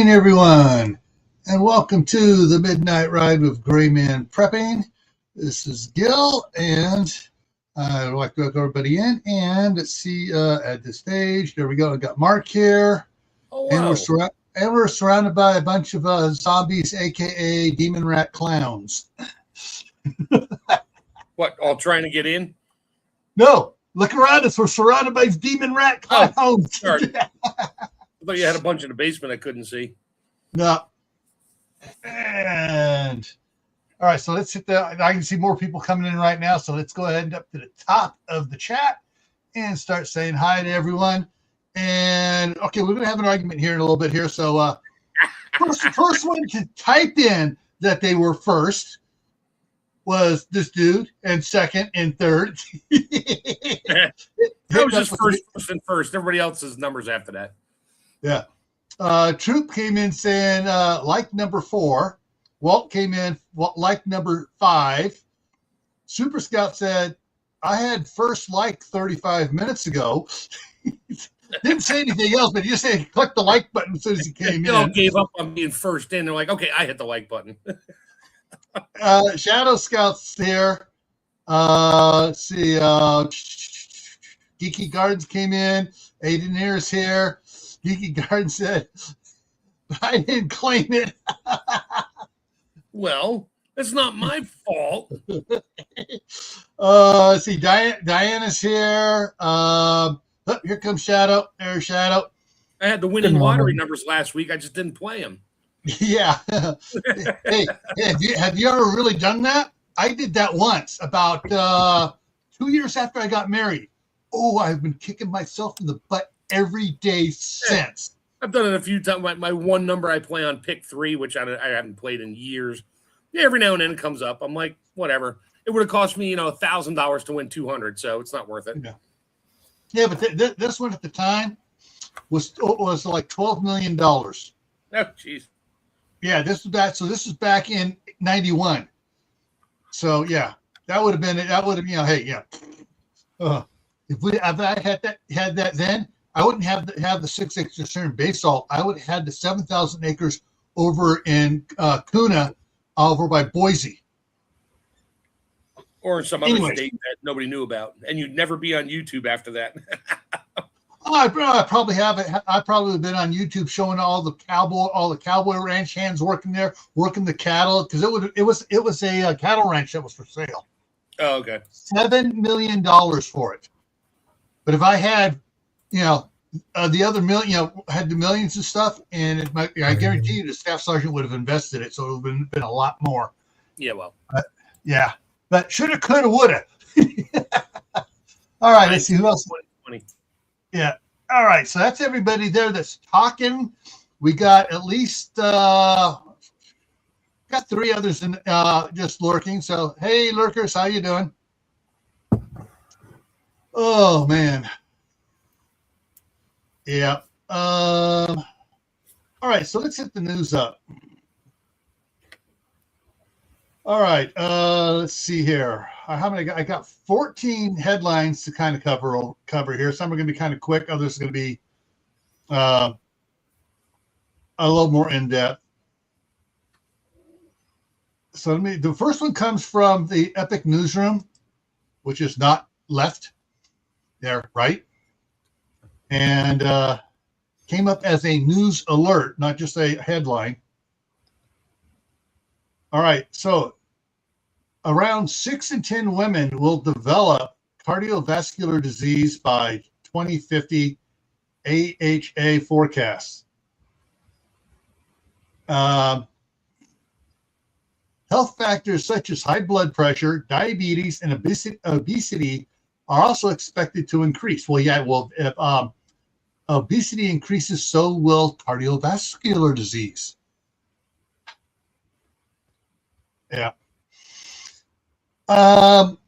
evening, everyone, and welcome to the Midnight Ride with Gray Man Prepping. This is Gil, and I'd like to welcome everybody in. And let's see, at the stage, there we go. I got Mark here, and we're surrounded by a bunch of zombies, aka demon rat clowns. What? All trying to get in? No, look around us. We're surrounded by demon rat clowns. Oh, sorry. I thought you had a bunch in the basement I couldn't see. No. And all right, so let's hit the. I can see more people coming in right now, so let's go ahead and up to the top of the chat and start saying hi to everyone. And okay, we're gonna have an argument here in a little bit here. So first one to type in that they were first was this dude, and second and third. That was just first. Everybody else's numbers after that. Yeah. Troop came in saying like number 4. Walt came in like number 5. Super Scout said, I had first like 35 minutes ago. Didn't say anything else, but he just said click the like button as soon as he came in. All gave up on being first in. They're like, okay, I hit the like button. Shadow Scout's here. Let's see. Geeky Gardens came in. Aiden Ear's here. Geeky Garden said, I didn't claim it. Well, it's not my fault. Let's see, Diana's here. Here comes Shadow. There's Shadow. I had the winning lottery numbers last week. I just didn't play them. Yeah. hey, have you ever really done that? I did that once, about 2 years after I got married. Oh, I've been kicking myself in the butt every day since. I've done it a few times. My one number I play on pick 3, which I haven't played in years. Yeah, every now and then it comes up. I'm like, whatever. It would have cost me, $1,000 to win 200, so it's not worth it. Yeah, but this one at the time was like $12 million. Oh, jeez. Yeah, this was back. So this was back in '91. So yeah, that would have been. Hey, yeah. If I had that then, I wouldn't have the 6 acres of Sharon basalt. I would have had the 7,000 acres over in Kuna, over by Boise, or some other state that nobody knew about, and you'd never be on YouTube after that. I probably have it. I probably have been on YouTube showing all the cowboy ranch hands working there, working the cattle, because it was a cattle ranch that was for sale. Oh, okay. $7 million for it. But if I had, the other million, had the millions of stuff, and I guarantee you the staff sergeant would have invested it, so it would have been a lot more. Yeah, well. Yeah. But shoulda, coulda, woulda. All right, let's see who else. 20. Yeah. All right, so that's everybody there that's talking. We got at least got 3 others in just lurking. So, hey, lurkers, how you doing? Oh, man. Yeah. All right, so let's hit the news up. All right, let's see here. How many? I got 14 headlines to kind of cover here. Some are going to be kind of quick. Others are going to be a little more in depth. So the first one comes from the Epic Newsroom, which is not left there, right? And came up as a news alert, not just a headline. All right, so around 6 in 10 women will develop cardiovascular disease by 2050, AHA forecasts. Health factors such as high blood pressure, diabetes, and obesity are also expected to increase. Well, yeah, if obesity increases, so will cardiovascular disease. Yeah. I'm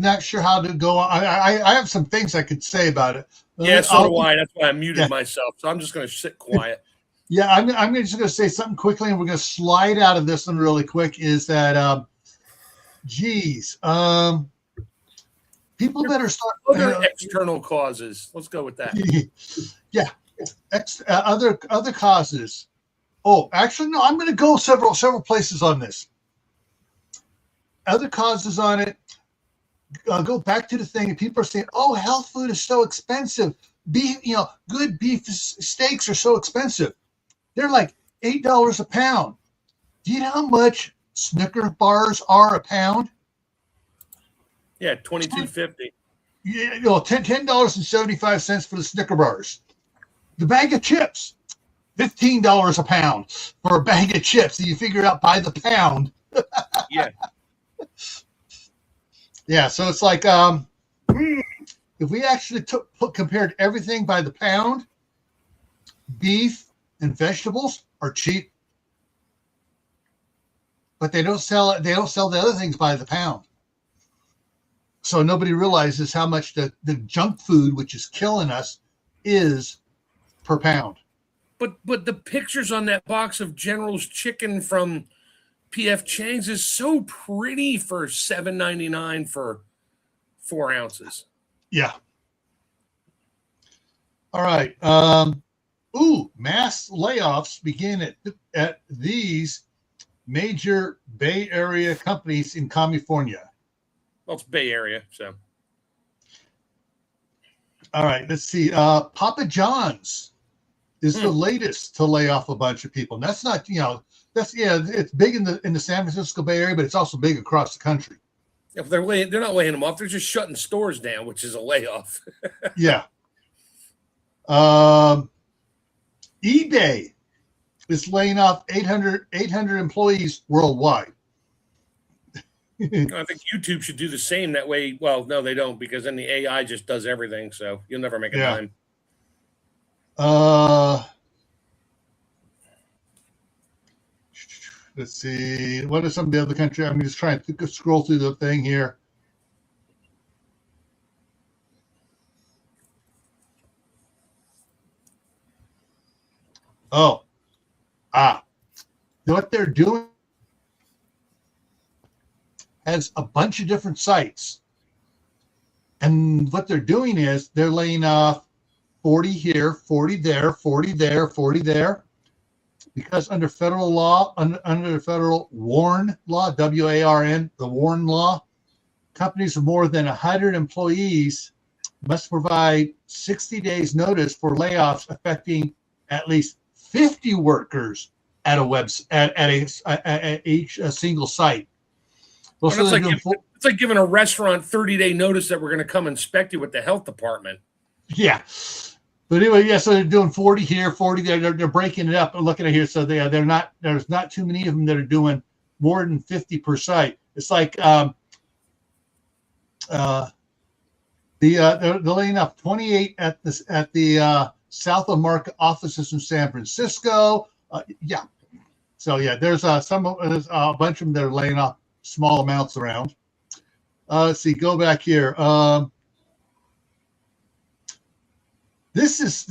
not sure how to go on. I have some things I could say about it. Yeah, so do I. That's why I muted myself. So I'm just going to sit quiet. Yeah, I'm just going to say something quickly, and we're going to slide out of this one really quick. Is that, People better start. Other external causes. Let's go with that. Yeah, other causes. Oh, actually, no. I'm going to go several places on this. Other causes on it. Go back to the thing. People are saying, "Oh, health food is so expensive. Beef, good beef steaks are so expensive. They're like $8 a pound. Do you know how much Snicker bars are a pound? Yeah, $22.50. Yeah, $10.75 for the Snicker bars. The bag of chips, $15 a pound for a bag of chips. So you figure it out by the pound. Yeah. Yeah, so it's like if we actually compared everything by the pound, beef and vegetables are cheap, but they don't sell it. They don't sell the other things by the pound. So nobody realizes how much the junk food, which is killing us, is per pound. But the pictures on that box of General's chicken from PF Chang's is so pretty for $7.99 for 4 ounces. Yeah. All right. Mass layoffs begin at these major Bay Area companies in California. Well, it's Bay Area, so. All right. Let's see. Papa John's is the latest to lay off a bunch of people. And that's not, it's big in the San Francisco Bay Area, but it's also big across the country. If they're not laying them off, they're just shutting stores down, which is a layoff. Yeah. eBay is laying off 800 employees worldwide. I think YouTube should do the same. That way, well, no, they don't, because then the AI just does everything, so you'll never make a dime. Let's see. What are some of the other countries? I'm just trying to scroll through the thing here. What they're doing has a bunch of different sites. And what they're doing is they're laying off 40 here, 40 there, 40 there, 40 there. Because under federal law, under the federal WARN law, WARN, the WARN law, companies of more than 100 employees must provide 60 days notice for layoffs affecting at least 50 workers at each single site. Well, so it's like giving a restaurant 30-day notice that we're going to come inspect you with the health department. Yeah. But anyway, so they're doing 40 here, 40 there. They're breaking it up and looking at here. So there's not too many of them that are doing more than 50 per site. It's like they're laying off 28 at the South of Market offices in San Francisco. So there's a bunch of them that are laying off small amounts around. Let's see, go back here. This is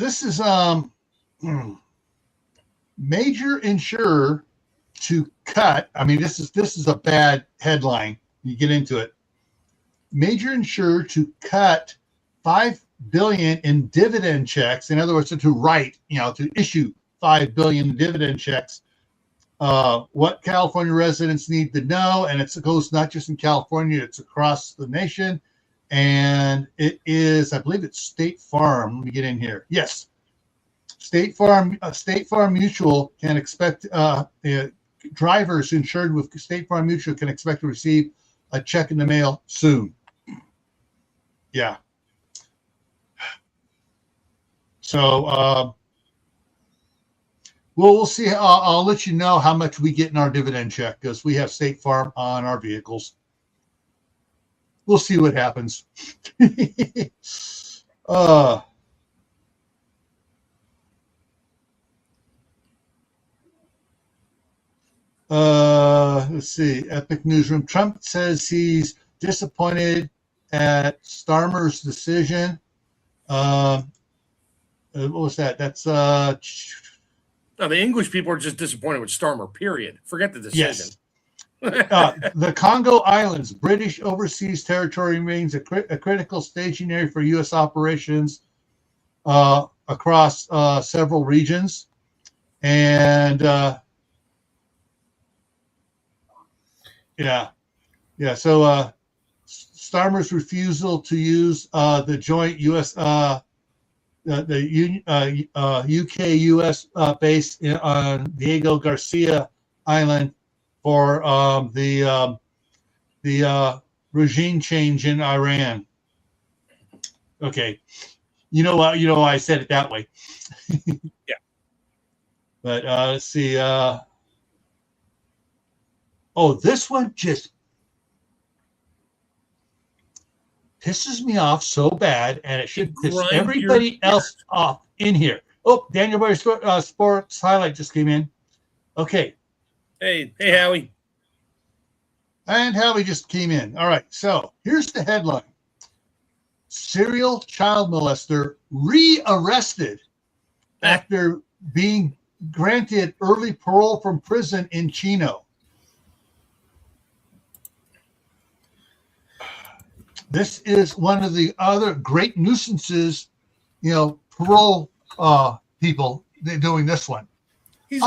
major insurer to cut. I mean, this is a bad headline. You get into it. Major insurer to cut $5 billion in dividend checks. In other words, to issue $5 billion in dividend checks. What California residents need to know, and it goes not just in California, it's across the nation. And it is, I believe it's State Farm. Let me get in here. Yes. State Farm Mutual can expect drivers insured with State Farm Mutual can expect to receive a check in the mail soon. Yeah. So we'll see. I'll let you know how much we get in our dividend check because we have State Farm on our vehicles. We'll see what happens. Let's see. Epic Newsroom. Trump says he's disappointed at Starmer's decision. What was that? That's no, the English people are just disappointed with Starmer, period. Forget the decision. Yes. The Congo Islands, British overseas territory, remains a critical staging area for U.S. operations across several regions. And so Starmer's refusal to use the joint U.S. UK-U.S. base on Diego Garcia Island for the regime change in Iran. Okay, you know why I said it that way. Yeah. But let's see. This one just pisses me off so bad, and it should piss everybody else off in here. Oh, Daniel Boyer Sports Highlight just came in. Okay. Hey, Howie. And Howie just came in. All right, so here's the headline. Serial child molester rearrested after being granted early parole from prison in Chino. This is one of the other great nuisances, parole people. They're doing this one. He's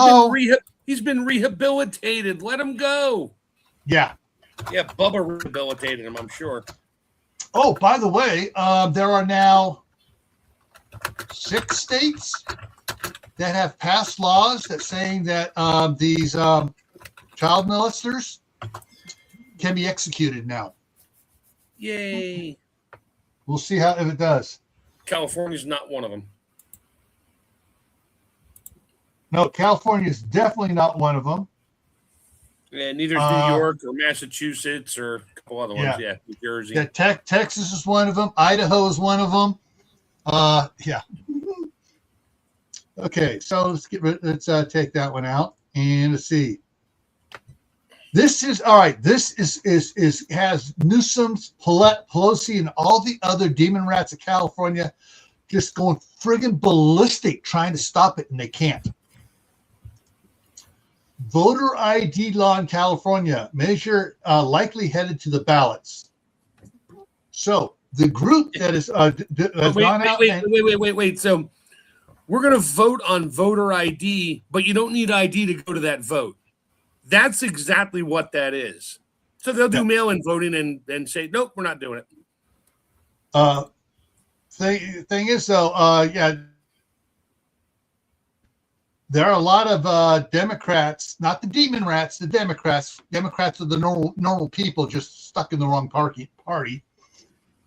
been rehabilitated. Let him go. Yeah. Yeah, Bubba rehabilitated him, I'm sure. Oh, by the way, there are now 6 states that have passed laws that saying that these child molesters can be executed now. Yay. We'll see if it does. California's not one of them. No, California is definitely not one of them. Yeah, neither is New York or Massachusetts or a couple other ones. Yeah, New Jersey. Yeah, Texas is one of them. Idaho is one of them. Yeah. Okay, so let's take that one out and let's see. This is all right. This has Newsom, Pelosi, and all the other demon rats of California just going friggin' ballistic trying to stop it, and they can't. Voter ID law in California, measure likely headed to the ballots. So the group that is gone out. Wait. So we're going to vote on voter ID, but you don't need ID to go to that vote. That's exactly what that is. So they'll do mail-in voting and say, nope, we're not doing it. Thing is, though, there are a lot of Democrats, not the demon rats, the Democrats. Democrats are the normal people just stuck in the wrong party.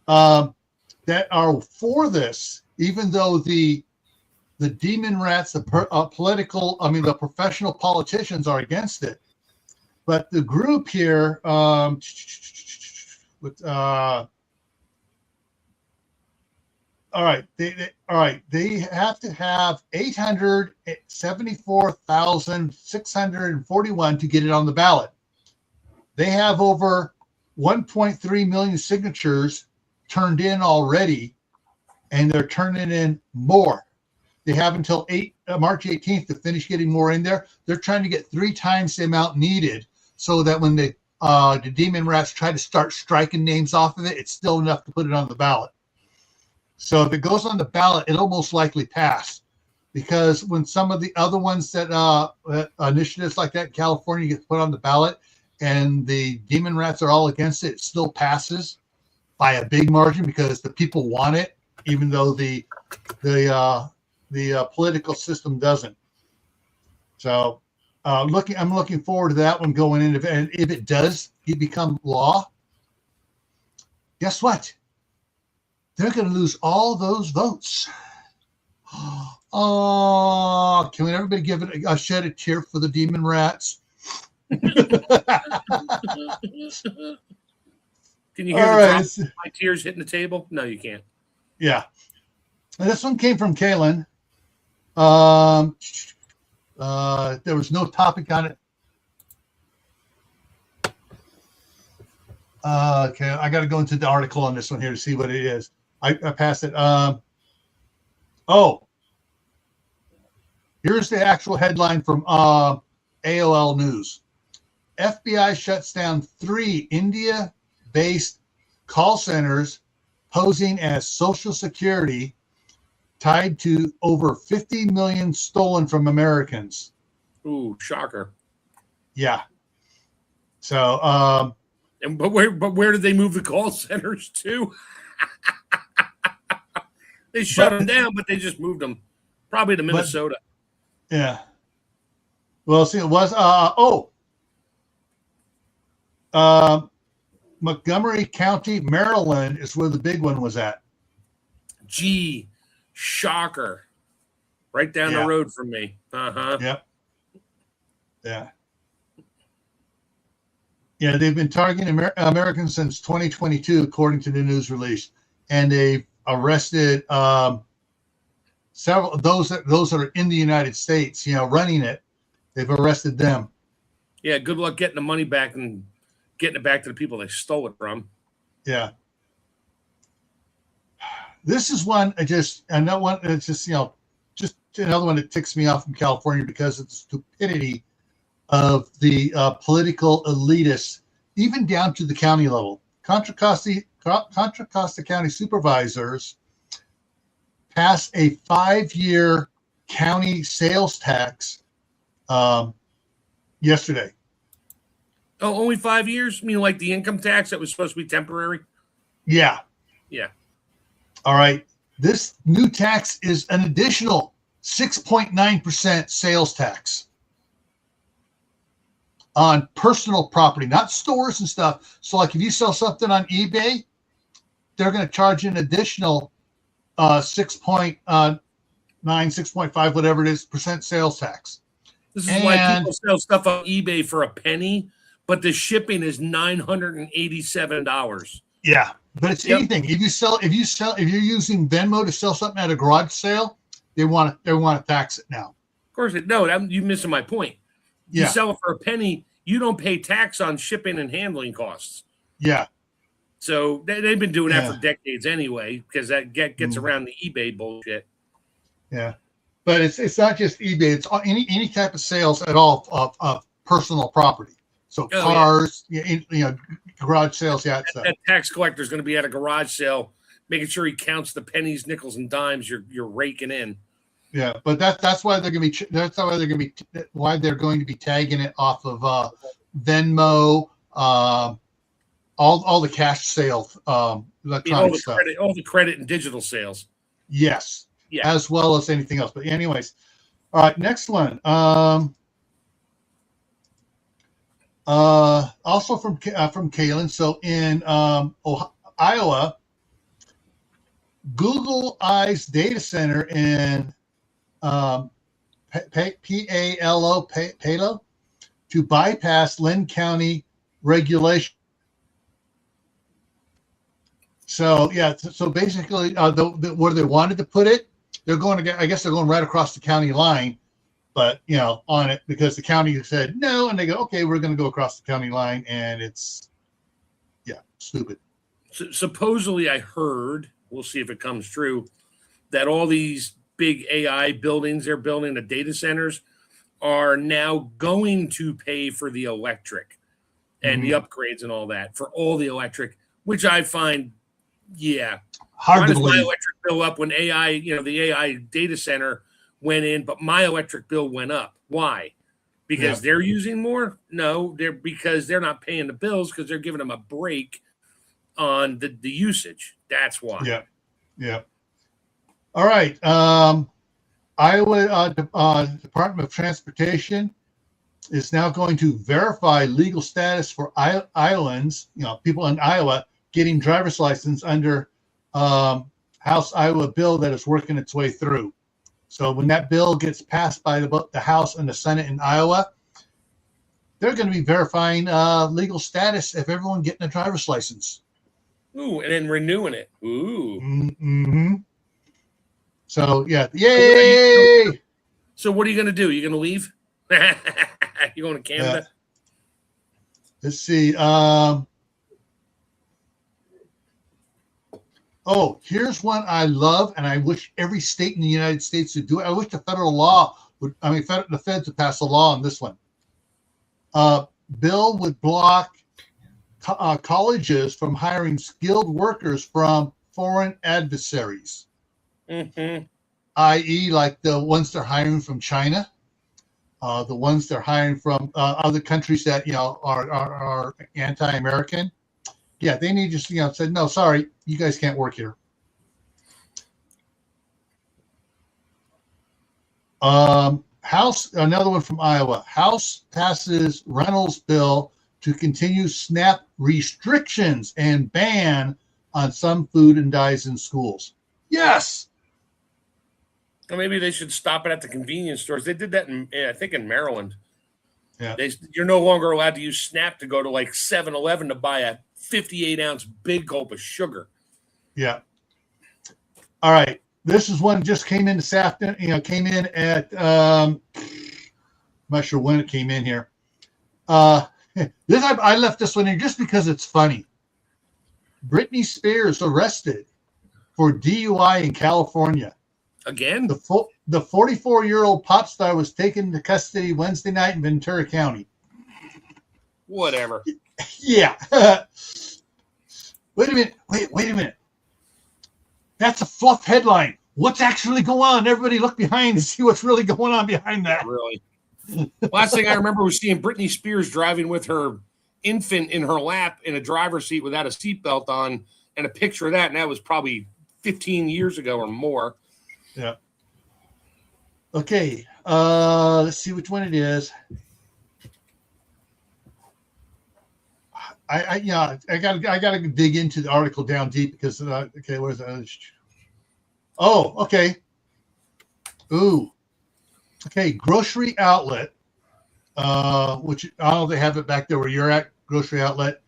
That are for this, even though the demon rats, the professional politicians are against it. But the group here, all right, they have to have 874,641 to get it on the ballot. They have over 1.3 million signatures turned in already, and they're turning in more. They have until March 18th to finish getting more in there. They're trying to get 3 times the amount needed so that when the demon rats try to start striking names off of it, it's still enough to put it on the ballot. So if it goes on the ballot, it'll most likely pass, because when some of the other ones that initiatives like that in California get put on the ballot and the demon rats are all against it, it still passes by a big margin because the people want it, even though the political system doesn't. So I'm looking forward to that one going in. If it does become law, guess what? They're going to lose all those votes. Oh, can everybody give it a shed a tear for the demon rats? Can you hear my tears hitting the table? No, you can't. Yeah. And this one came from Kaylin. There was no topic on it. Okay, I got to go into the article on this one here to see what it is. I passed it. Here's the actual headline from AOL News. FBI shuts down 3 India-based call centers posing as Social Security, tied to over 50 million stolen from Americans. Ooh, shocker. Yeah. So, But where did they move the call centers to? They shut them down, but they just moved them probably to Minnesota. Yeah. Well, see, it was Montgomery County, Maryland is where the big one was at. Gee, shocker. Right down the road from me. Uh-huh. Yep. Yeah. Yeah, they've been targeting Americans since 2022, according to the news release, and they've arrested several those that are in the United States, running it. They've arrested them. Yeah, good luck getting the money back and getting it back to the people they stole it from. Yeah. This is one another one. It's just another one that ticks me off from California because of the stupidity of the political elitists, even down to the county level. Contra Costa County supervisors passed a 5-year county sales tax yesterday. Oh, only 5 years? You mean like the income tax that was supposed to be temporary? Yeah. Yeah. All right. This new tax is an additional 6.9% sales tax on personal property, not stores and stuff. So like if you sell something on eBay, they're going to charge you an additional 6.9, 6.5, whatever it is, percent sales tax. This is why people sell stuff on eBay for a penny, but the shipping is $987. Yeah, but it's anything. If you're using Venmo to sell something at a garage sale, they want to tax it now. Of course, you're missing my point. You sell it for a penny, you don't pay tax on shipping and handling costs. Yeah. So they've been doing that for decades anyway, because that gets around the eBay bullshit. Yeah, but it's not just eBay. It's any type of sales at all of personal property. So cars, garage sales. Yeah, that tax collector is going to be at a garage sale, making sure he counts the pennies, nickels, and dimes you're raking in. Yeah, but that's why they're going to be tagging it off of Venmo, all the cash sales, electronic stuff, all the credit and digital sales. Yes, as well as anything else. But anyways, all right, next one. Also from Kaylin. So in Iowa, Google Eyes data center in Palo to bypass Linn County regulation. So so basically, where they wanted to put it, they're going right across the county line, but on it because the county said no, and they go, okay, we're going to go across the county line, and it's stupid. So, supposedly, I heard, we'll see if it comes true, that all these big AI buildings they're building, the data centers, are now going to pay for the electric and the upgrades and all that for all the electric, which I find, hard to believe. My believe. electric bill up when AI, the AI data center went in, but my electric bill went up. Why? Because they're using more? No, because they're not paying the bills because they're giving them a break on the usage. That's why. Yeah. All right. Iowa Department of Transportation is now going to verify legal status for Iowans, people in Iowa getting driver's license under House Iowa bill that is working its way through. So when that bill gets passed by the House and the Senate in Iowa, they're going to be verifying legal status of everyone getting a driver's license. Ooh, and then renewing it. Ooh. Mm-hmm. So, yay! So what are you going to do? You going to leave? You going to Canada? Let's see. Here's one I love, and I wish every state in the United States would do it. I wish the federal law the feds would pass a law on this one. bill would block colleges from hiring skilled workers from foreign adversaries, i.e., like the ones they're hiring from China, the ones they're hiring from other countries that are anti-American. Yeah, they need to said no, sorry, you guys can't work here. House, another one from Iowa. House passes Reynolds bill to continue SNAP restrictions and ban on some food and dyes in schools. Yes. Or maybe they should stop it at the convenience stores. They did that I think in Maryland. Yeah. You're no longer allowed to use SNAP to go to like 7-Eleven to buy a 58-ounce big gulp of sugar. Yeah. All right. This is one just came in this afternoon. Came in at I'm not sure when it came in here. I left this one in just because it's funny. Britney Spears arrested for DUI in California. Again? The 44-year-old pop star was taken into custody Wednesday night in Ventura County. Whatever. Yeah. Wait a minute. That's a fluff headline. What's actually going on? Everybody look behind to see what's really going on behind that. Really? Last thing I remember was seeing Britney Spears driving with her infant in her lap in a driver's seat without a seatbelt on, and a picture of that, and that was probably 15 years ago or more. Yeah. Okay. Let's see which one it is. I gotta dig into the article down deep because okay, where's that? Oh, okay. Ooh. Okay, grocery outlet. Which I don't know if they have it back there where you're at, grocery outlet.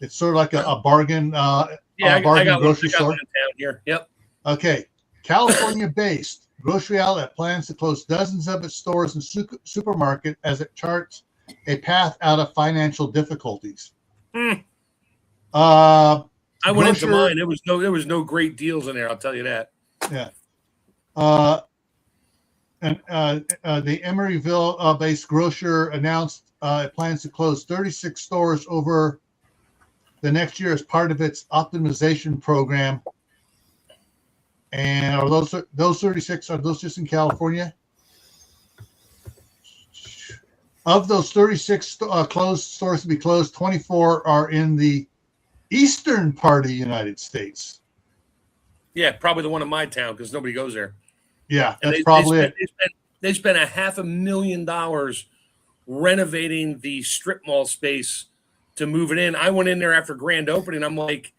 It's sort of like a bargain bargain grocery store. Down here. Yep. Okay. California-based grocery outlet plans to close dozens of its stores and supermarket as it charts a path out of financial difficulties. I went into mine. There was no great deals in there. I'll tell you that. Yeah. The Emeryville-based grocer announced it plans to close 36 stores over the next year as part of its optimization program. And are those 36? Are those just in California? Of those 36 closed stores to be closed, 24 are in the eastern part of the United States. Yeah, probably the one in my town because nobody goes there. Yeah, that's probably it. They spent $500,000 renovating the strip mall space to move it in. I went in there after grand opening. I'm like,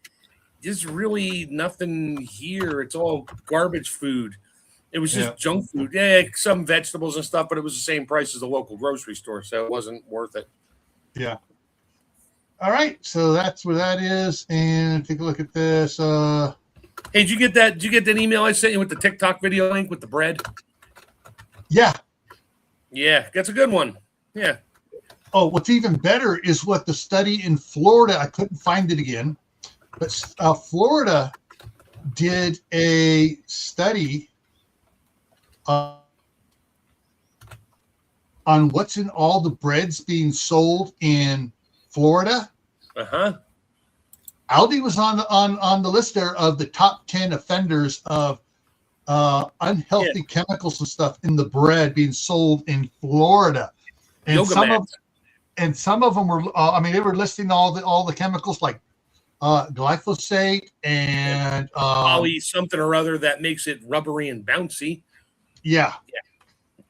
there's really nothing here. It's all garbage food. It was just junk food. Yeah, some vegetables and stuff, but it was the same price as the local grocery store, so it wasn't worth it. Yeah. All right, so that's where that is. And take a look at this. Hey, did you get that? Did you get that email I sent you with the TikTok video link with the bread? Yeah. Yeah, that's a good one. Yeah. Oh, what's even better is what the study in Florida, I couldn't find it again, but Florida did a study on what's in all the breads being sold in Florida. Aldi was on the list there of the top 10 offenders of unhealthy chemicals and stuff in the bread being sold in Florida. And some of them were they were listing all the chemicals like glyphosate and poly something or other that makes it rubbery and bouncy. Yeah.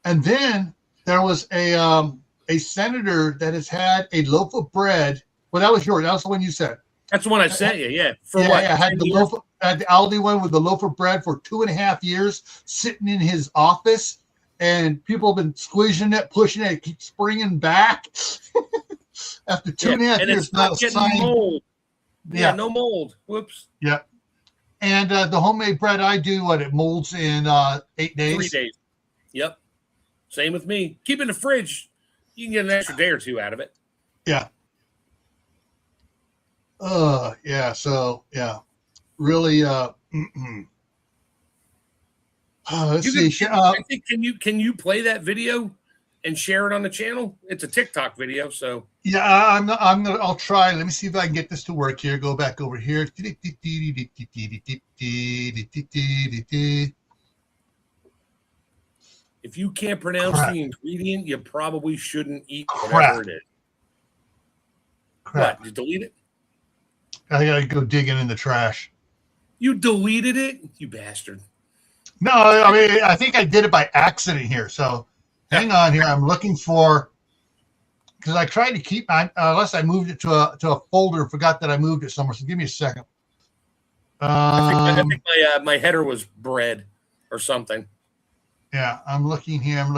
And then there was a senator that has had a loaf of bread. Well, that was yours. That was the one you said. That's the one I sent you. Yeah. For what? I had the Aldi one with the loaf of bread for 2.5 years sitting in his office, and people have been squeezing it, pushing it, it keeps springing back. After 2.5 years, it's not getting mold. Yeah, no mold. Whoops. Yeah. And the homemade bread I do, it molds in 8 days. 3 days. Yep. Same with me. Keep it in the fridge. You can get an extra day or two out of it. Yeah. Yeah. So, yeah. Really, let's see. I think, can you play that video and share it on the channel. It's a TikTok video, so Yeah, I'll try. Let me see if I can get this to work here. Go back over here. if you can't pronounce Crap. the ingredient, you probably shouldn't eat Crap. whatever it is. Crap. What? You delete it? I gotta go digging in the trash. You deleted it? You bastard. No, I mean, I think I did it by accident here. So hang on here. I'm looking for, because I tried to keep, unless I moved it to a folder and forgot that I moved it somewhere. So give me a second. I think my header was bread or something. Yeah, I'm looking here. I'm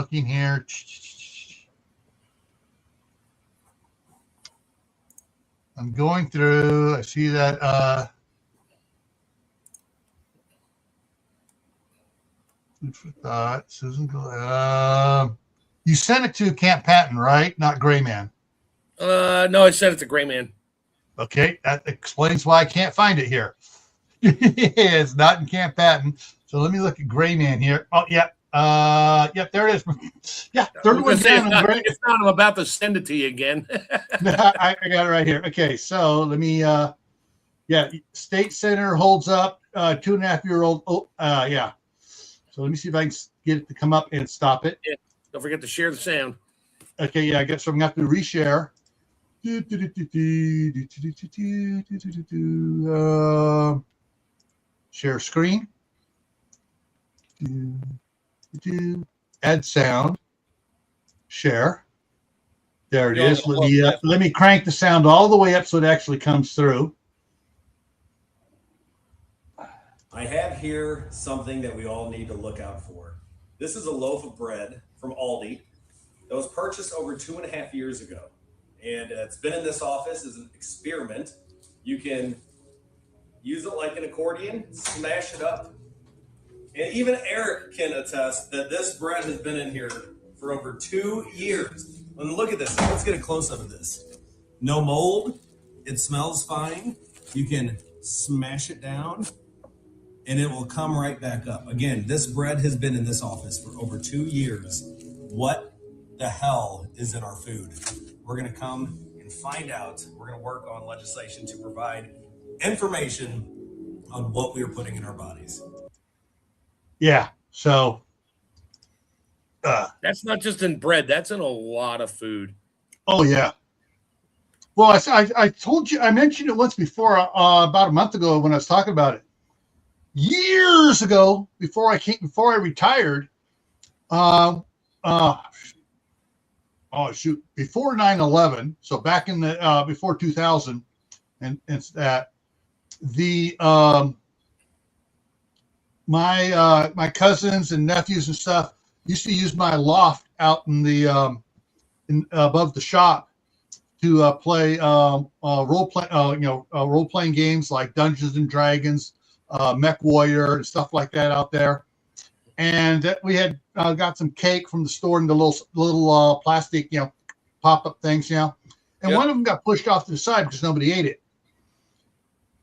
going through. I see that. Food for thought. Susan. You sent it to Camp Patton, right? Not Gray Man. No, I sent it to Gray Man. Okay, that explains why I can't find it here. It's not in Camp Patton. So let me look at Gray Man here. Oh, yeah. Yep, there it is. Yeah, third one down. It's not. I'm about to send it to you again. I got it right here. Okay, so let me. Yeah, State Center holds up. 2.5-year-old. Oh, yeah. So let me see if I can get it to come up and stop it. Yeah, don't forget to share the sound. Okay, yeah, I guess I'm gonna have to reshare. Share screen. Add sound. Share. There it is. Let me crank the sound all the way up so it actually comes through. I have here something that we all need to look out for. This is a loaf of bread from Aldi that was purchased over 2.5 years ago. And it's been in this office as an experiment. You can use it like an accordion, smash it up. And even Eric can attest that this bread has been in here for over 2 years. And look at this. Let's get a close-up of this. No mold. It smells fine. You can smash it down and it will come right back up. Again, this bread has been in this office for over 2 years. What the hell is in our food? We're going to come and find out. We're going to work on legislation to provide information on what we are putting in our bodies. Yeah. So that's not just in bread. That's in a lot of food. Oh yeah. Well, I told you, I mentioned it once before, about a month ago when I was talking about it. Years ago, before I retired, before 9/11, so back in the before 2000, and that the my cousins and nephews and stuff used to use my loft out in the above the shop to play role playing games like Dungeons and Dragons, Mech Warrior, and stuff like that out there. And we had got some cake from the store in the little plastic, pop-up things, and Yep. one of them got pushed off to the side because nobody ate it.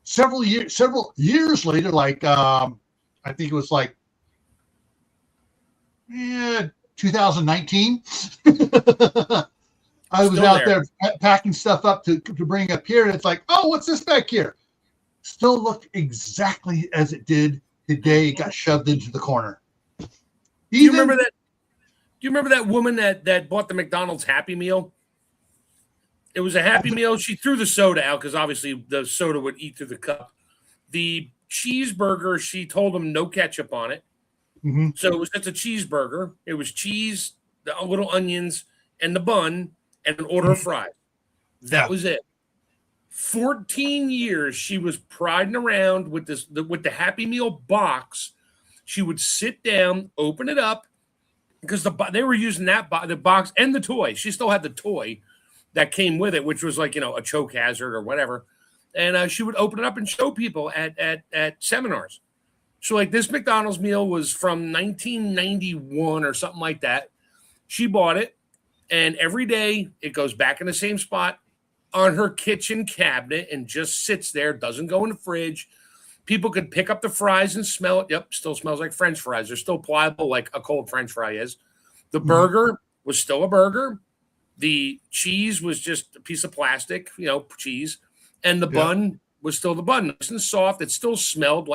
Several years later, like I think it was like 2019. I was Still out there packing stuff up to bring up here, and it's like, oh, what's this back here? Still looked exactly as it did the day it got shoved into the corner. Do you remember that? Do you remember that woman that bought the McDonald's Happy Meal? It was a Happy Meal. She threw the soda out because obviously the soda would eat through the cup. The cheeseburger, she told them no ketchup on it. Mm-hmm. So it was just a cheeseburger. It was cheese, the little onions, and the bun, and an order of fries. That was it. 14 years she was priding around with with the Happy Meal box. She would sit down, open it up, because they were using the box and the toy. She still had the toy that came with it, which was like, a choke hazard or whatever. And she would open it up and show people at seminars. So like this McDonald's meal was from 1991 or something like that. She bought it, and every day it goes back in the same spot on her kitchen cabinet and just sits there, doesn't go in the fridge. People could pick up the fries and smell it. Yep, still smells like French fries. They're still pliable like a cold French fry is. The burger was still a burger. The cheese was just a piece of plastic, cheese, and the bun was still the bun, nice and soft. It still smelled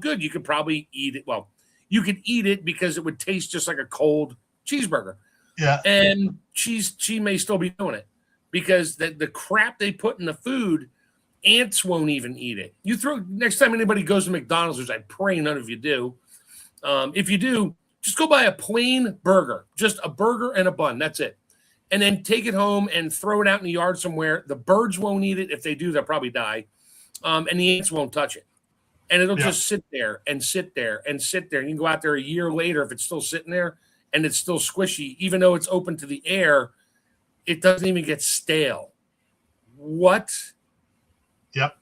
good. You could probably eat it. Well, you could eat it because it would taste just like a cold cheeseburger. Yeah. And she may still be doing it because the crap they put in the food, ants won't even eat it. Next time anybody goes to McDonald's, which I pray none of you do, if you do, just go buy a plain burger, just a burger and a bun. That's it. And then take it home and throw it out in the yard somewhere. The birds won't eat it. If they do, they'll probably die. And the ants won't touch it. And it'll just sit there and sit there and sit there. And you can go out there a year later if it's still sitting there and it's still squishy, even though it's open to the air, it doesn't even get stale. What? Yep.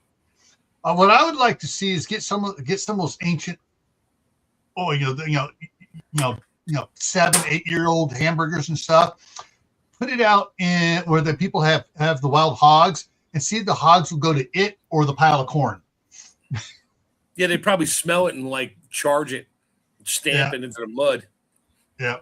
What I would like to see is get some of those ancient, 7-8-year-old hamburgers and stuff. Put it out in where the people have the wild hogs and see if the hogs will go to it or the pile of corn. Yeah, they probably smell it and charge it, stamp it into the mud. Yeah.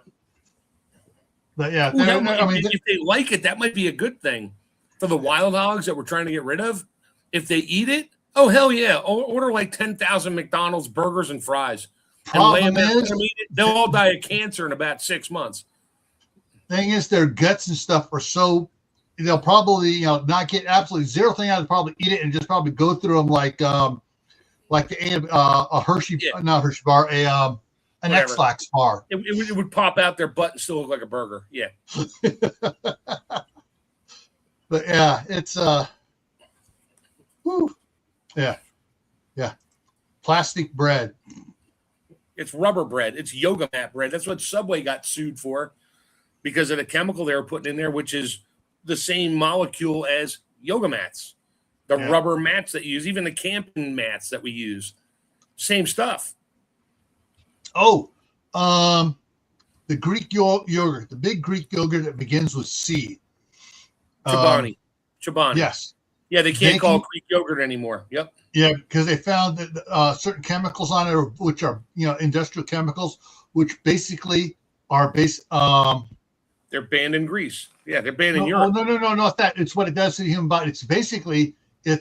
But yeah, Ooh, if they like it, that might be a good thing for the wild hogs that we're trying to get rid of. If they eat it, oh hell yeah! Order 10,000 McDonald's burgers and fries. Problem is, they'll all die of cancer in about 6 months. Thing is, their guts and stuff are so they'll probably not get absolutely zero thing out of probably eat it and just probably go through them like a Hershey, not Hershey bar, an X-Lax bar. It would pop out their butt and still look like a burger. Yeah. But yeah, it's yeah, plastic bread. It's rubber bread. It's yoga mat bread. That's what Subway got sued for because of the chemical they were putting in there, which is the same molecule as yoga mats. The rubber mats that you use, even the camping mats that we use, same stuff. Oh, the Greek yogurt, the big Greek yogurt that begins with C. Chobani. Yes. Yeah, they can't call it Greek yogurt anymore. Yep. Yeah, because they found that certain chemicals on it, which are industrial chemicals, which basically are they're banned in Greece. Yeah, they're banned in Europe. No, not that. It's what it does to the human body. It's basically a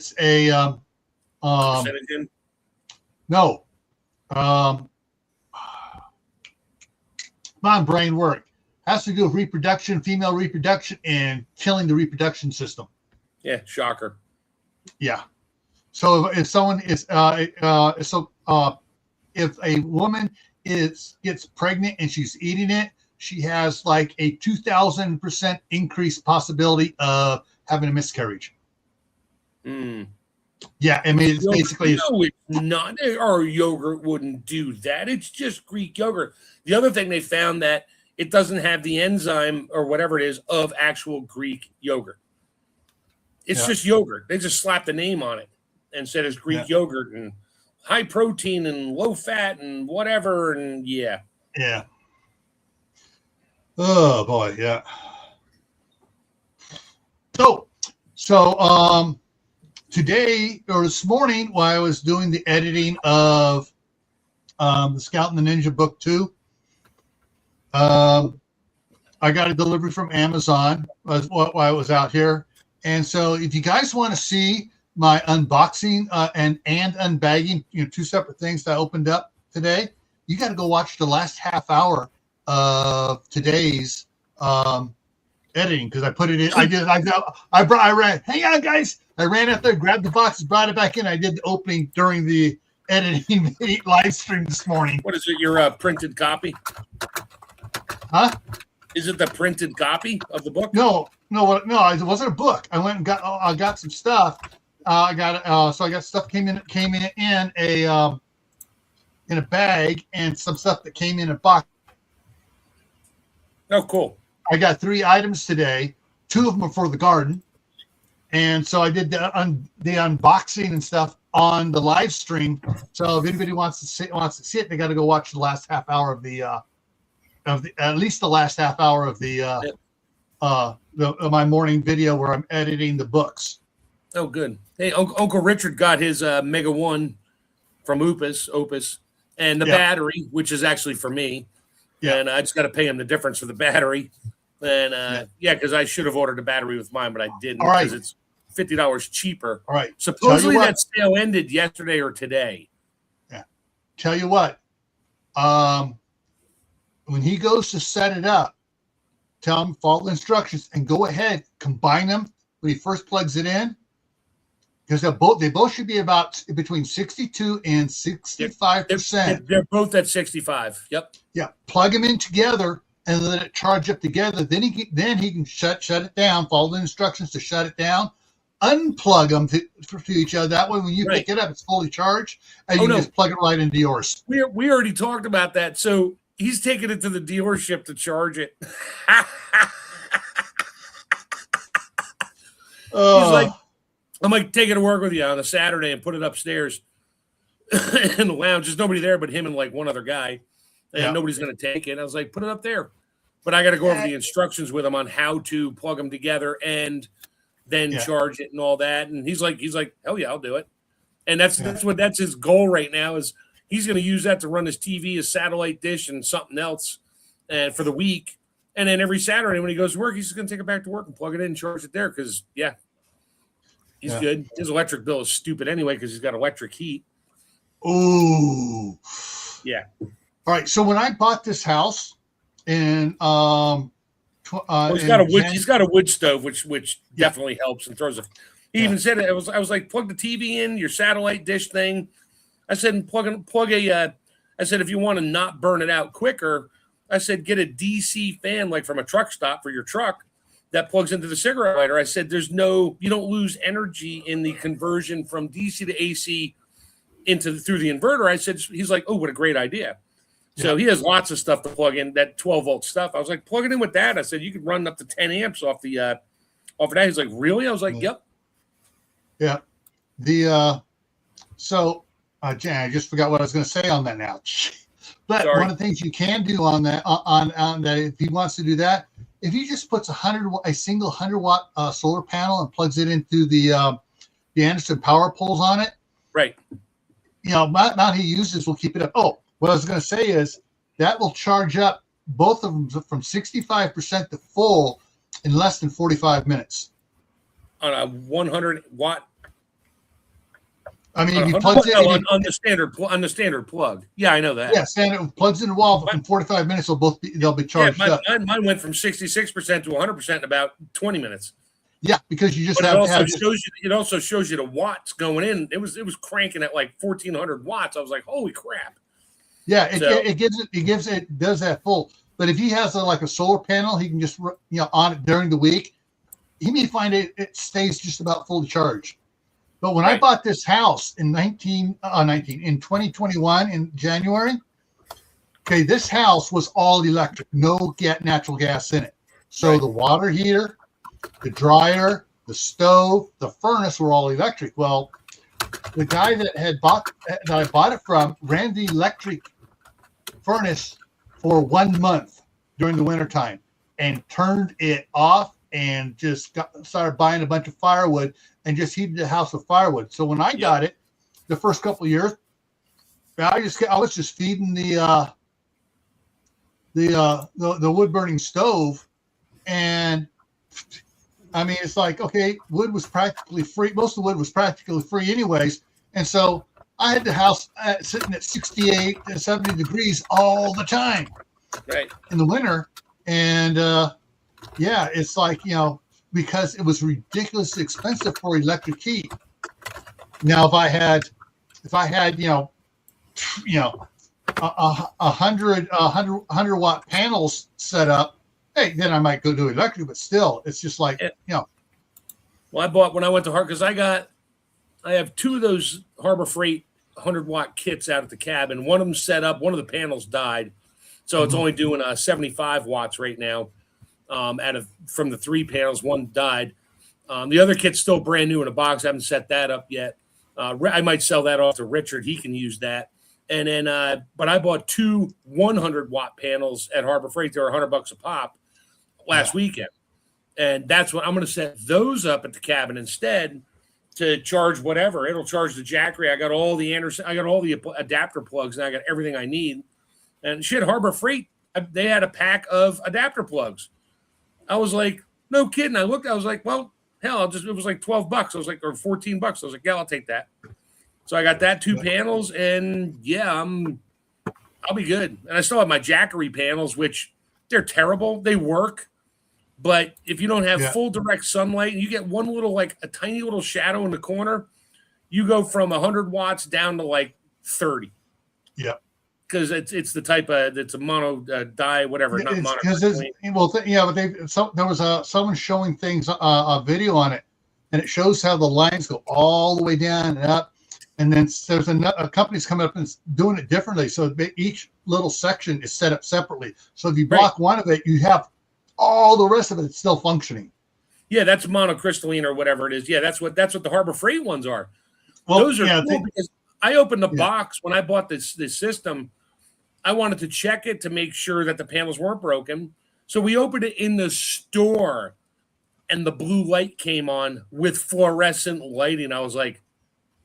carcinogen? No. Come on, brain work. Has to do with reproduction, female reproduction, and killing the reproduction system. Yeah, shocker. Yeah. So if someone is if a woman gets pregnant and she's eating it, she has like a 2,000% increased possibility of having a miscarriage. Mm. Yeah, I mean it's basically it's not. Our yogurt wouldn't do that. It's just Greek yogurt. The other thing they found that it doesn't have the enzyme or whatever it is of actual Greek yogurt. It's just yogurt. They just slapped the name on it and said it's Greek yogurt and high protein and low fat and whatever. And yeah. Oh boy, yeah. So today or this morning while I was doing the editing of the Scout and the Ninja Book 2, I got a delivery from Amazon while I was out here. And so if you guys want to see my unboxing and unbagging, two separate things that I opened up today, you got to go watch the last half hour of today's editing because I put it in. I ran. Hang on, guys! I ran out there, grabbed the boxes, brought it back in. I did the opening during the editing live stream this morning. What is it? Your printed copy? Huh? Is it the printed copy of the book? No. It wasn't a book. I went and got some stuff. I got stuff came in a bag and some stuff that came in a box. Oh, cool. I got 3 items today. 2 of them are for the garden. And so I did the unboxing and stuff on the live stream. So if anybody wants to see it, they got to go watch the last half hour of at least the last half hour of my morning video where I'm editing the books. Oh, good. Hey, Uncle Richard got his Mega 1 from Opus, and the battery, which is actually for me. Yeah. And I just got to pay him the difference for the battery. And because I should have ordered a battery with mine, but I didn't All right. because it's $50 cheaper. All right. Supposedly that sale ended yesterday or today. Yeah. Tell you what, when he goes to set it up, tell him follow the instructions and go ahead, combine them when he first plugs it in. Because they both should be about between 62 and 65%. They're both at 65. Yep. Yeah. Plug them in together and let it charge up together. Then he can shut it down. Follow the instructions to shut it down. Unplug them to each other. That way, when you pick it up, it's fully charged, and you just plug it right into yours. We already talked about that. So he's taking it to the dealership to charge it. He's like, I'm like, take it to work with you on a Saturday and put it upstairs in the lounge. There's nobody there but him and like one other guy, and nobody's going to take it. I was like, put it up there. But I got to go over the instructions with him on how to plug them together and then charge it and all that. And he's like, hell yeah, I'll do it. And that's his goal right now is he's going to use that to run his TV, his satellite dish, and something else, and for the week. And then every Saturday when he goes to work, he's just going to take it back to work and plug it in and charge it there because he's good. His electric bill is stupid anyway because he's got electric heat. Ooh. Yeah. All right. So when I bought this house, and he's got a wood stove, which definitely helps and throws a. He even said it. I was like, plug the TV in your satellite dish thing. I said, plug a. I said, if you want to not burn it out quicker, I said, get a DC fan like from a truck stop for your truck that plugs into the cigarette lighter. I said, you don't lose energy in the conversion from DC to AC through the inverter. I said, he's like, oh, what a great idea. So he has lots of stuff to plug in, that 12-volt stuff. I was like, plug it in with that. I said, you could run up to 10 amps off of that. He's like, really? I was like, yep. Yeah. Jan, I just forgot what I was going to say on that now. But one of the things you can do on that, on that, if he wants to do that, if he just puts a single 100-watt solar panel and plugs it into the Anderson power poles on it, right? Amount he uses will keep it up. Oh. What I was going to say is that will charge up both of them from 65% to full in less than 45 minutes. On a 100-watt. I mean, if he plugs it on the standard plug. Yeah, I know that. Yeah, standard plugs in the wall. In 45 minutes, they'll be charged up. Mine went from 66% to 100% in about 20 minutes. Yeah, because you just it also shows you the watts going in. It was cranking at like 1,400 watts. I was like, holy crap. Yeah, it does that full. But if he has a solar panel, he can just on it during the week. He may find it stays just about fully charged. But when I bought this house in 2021 in January, this house was all electric, no natural gas in it. So the water heater, the dryer, the stove, the furnace were all electric. Well, the guy that I bought it from ran the electric furnace for 1 month during the wintertime and turned it off and just started buying a bunch of firewood and just heated the house with firewood. So when I got it, the first couple of years, I was just feeding the wood burning stove, and I mean it's like wood was practically free. Most of the wood was practically free anyways, and so I had the house sitting at 68 and 70 degrees all the time, right, in the winter. And it's like, because it was ridiculously expensive for electric heat. Now, if I had 100 watt panels set up, then I might go do electric. But still, it's just like Well, I bought when I went to because I have two of those Harbor Freight 100-watt kits out at the cabin. One of them set up. One of the panels died, so it's only doing 75 watts right now. From the 3 panels, one died. The other kit's still brand new in a box. I haven't set that up yet. I might sell that off to Richard. He can use that. And then, but I bought 2 100-watt panels at Harbor Freight. They were $100 a pop last weekend, and that's what I'm going to set those up at the cabin instead. To charge whatever, it'll charge the Jackery. I got all the Anderson, I got all the adapter plugs, and I got everything I need. And Harbor Freight, they had a pack of adapter plugs. I was like, no kidding. I looked, I was like, well, hell, it was like $12. I was like, or $14. I was like, yeah, I'll take that. So I got that 2 panels, and yeah, I'll be good. And I still have my Jackery panels, which they're terrible. They work, but if you don't have full direct sunlight, you get one little, like a tiny little shadow in the corner, you go from 100 watts down to like 30. Yeah. Because it's the type of, it's a mono dye, whatever, not mono. But there was someone showing things, a video on it, and it shows how the lines go all the way down and up. And then there's a company's coming up and doing it differently. So each little section is set up separately. So if you block one of it, you have all the rest of it still functioning. Yeah, that's monocrystalline or whatever it is. Yeah, that's what the Harbor Freight ones are. Well, those are cool because I opened the box when I bought this system. I wanted to check it to make sure that the panels weren't broken. So we opened it in the store, and the blue light came on with fluorescent lighting. I was like,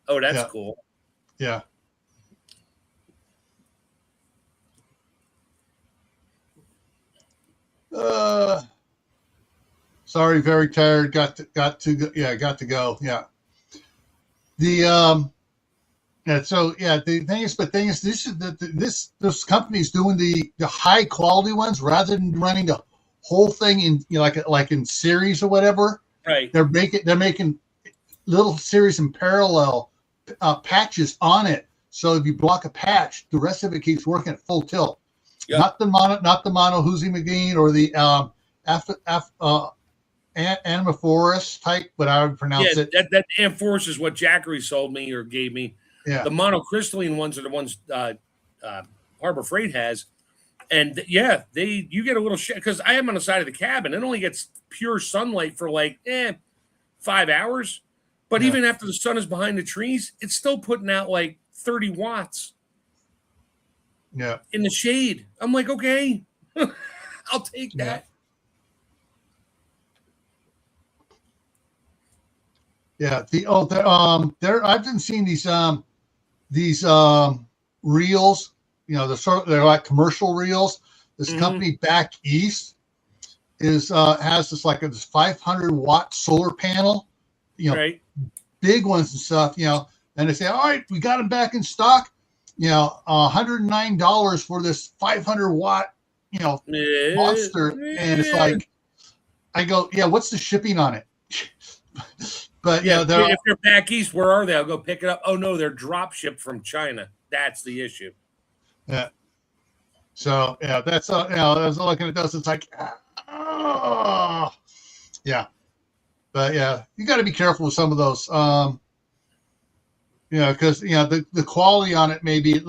oh, that's cool. Yeah. Sorry, very tired. Got to go. Yeah. The thing is, this company's doing the high quality ones rather than running the whole thing in like in series or whatever. Right. They're making little series in parallel patches on it. So if you block a patch, the rest of it keeps working at full tilt. Yep. Not the mono Huzi McGee or the Amorphous type, but I would pronounce it. That Amorphous is what Jackery sold me or gave me. Yeah. The monocrystalline ones are the ones Harbor Freight has, and you get a little shit because I am on the side of the cabin. It only gets pure sunlight for like 5 hours, but even after the sun is behind the trees, it's still putting out like 30 watts. Yeah. In the shade, I'm like, okay, I'll take that. Yeah. I've been seeing these reels. They're like commercial reels. This company back east has this 500 watt solar panel. Big ones and stuff. And they say, all right, we got them back in stock. $109 for this 500 watt, monster. And it's like, I go, yeah, what's the shipping on it? But if they're back east, where are they? I'll go pick it up. Oh no, they're drop shipped from China. That's the issue. Yeah. So that's I was looking at those. It's like, yeah. But you got to be careful with some of those. Because the quality on it may be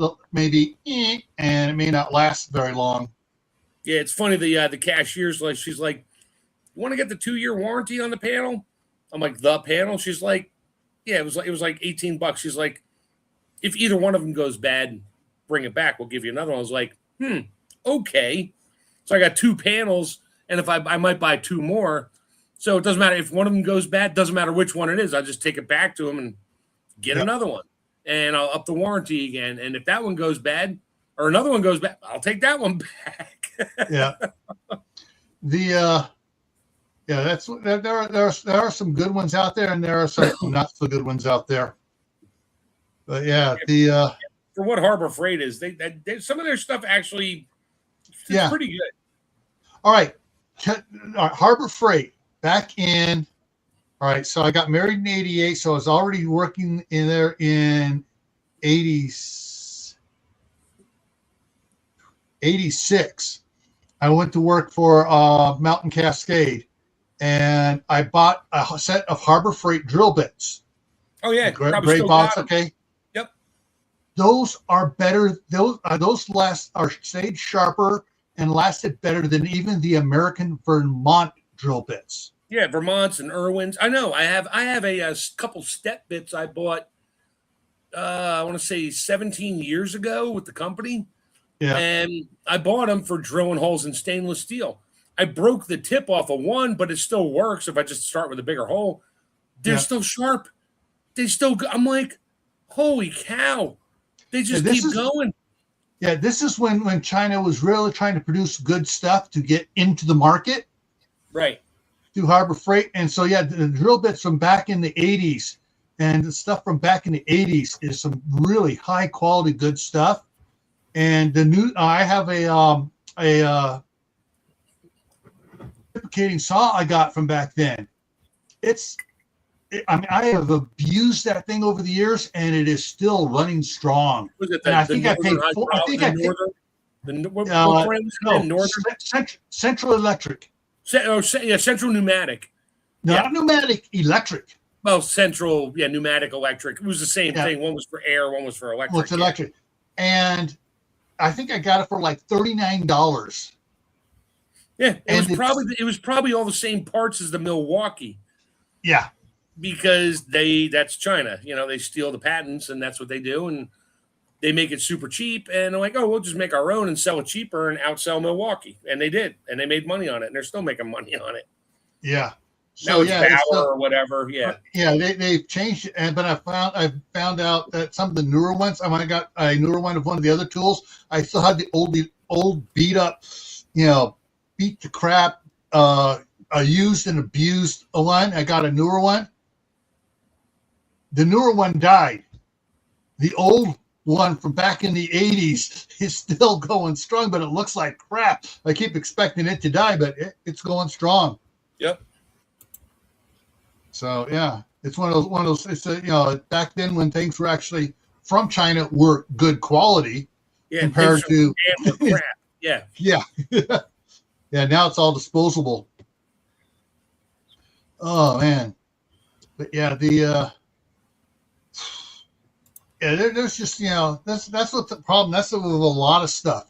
and it may not last very long. Yeah, it's funny. The cashier's like, she's like, "You want to get the 2-year warranty on the panel?" I'm like, "The panel?" She's like, "Yeah, it was like $18." She's like, "If either one of them goes bad, bring it back. We'll give you another one." I was like, okay. So I got 2 panels, and if I might buy 2 more, so it doesn't matter if one of them goes bad. Doesn't matter which one it is. I just take it back to them and get another one, and I'll up the warranty again. And if that one goes bad or another one goes bad, I'll take that one back. Yeah. There are some good ones out there, and there are some not so good ones out there. But for what Harbor Freight is, they some of their stuff actually is pretty good. All right, Harbor Freight back in. All right, so I got married in '88, so I was already working in there in '86. I went to work for Mountain Cascade, and I bought a set of Harbor Freight drill bits. Oh yeah, gray box. Okay. Yep. Those are better. Those stayed sharper and lasted better than even the American Vermont drill bits. Yeah, Vermonts and Irwins. I know. I have a couple step bits I bought. I want to say 17 years ago with the company. Yeah. And I bought them for drilling holes in stainless steel. I broke the tip off of one, but it still works if I just start with a bigger hole. They're still sharp. They still. I'm like, holy cow! They just keep going. Yeah, this is when China was really trying to produce good stuff to get into the market. Right. through Harbor Freight. And so, yeah, the drill bits from back in the 80s and the stuff from back in the 80s is some really high quality, good stuff. And the new, I have a reciprocating saw I got from back then. I mean, I have abused that thing over the years, and it is still running strong. Was it And I think I paid what brand was it? Northern? Central Electric. Central Pneumatic. Not pneumatic, electric. Well, Central, pneumatic, electric. It was the same thing. One was for air, one was for electric. Well, it's electric. And I think I got it for like $39. Yeah, it was probably all the same parts as the Milwaukee. Yeah. Because that's China. They steal the patents and that's what they do. And they make it super cheap. And they're like, oh, we'll just make our own and sell it cheaper and outsell Milwaukee. And they did. And they made money on it. And they're still making money on it. Yeah. So now it's Bauer or whatever. Yeah. Yeah, they've changed it. But I found out that some of the newer ones, when I got a newer one of one of the other tools, I still had the old beat up, beat the crap, used and abused one. I got a newer one. The newer one died. The old one from back in the 80s is still going strong, but it looks like crap. I keep expecting it to die, but it's going strong. Yep. So yeah, it's one of those. It's back then when things were actually from China were good quality compared to crap. Yeah. Yeah. Yeah. Now it's all disposable. Oh man. But yeah, there's just that's what the problem. That's with a lot of stuff.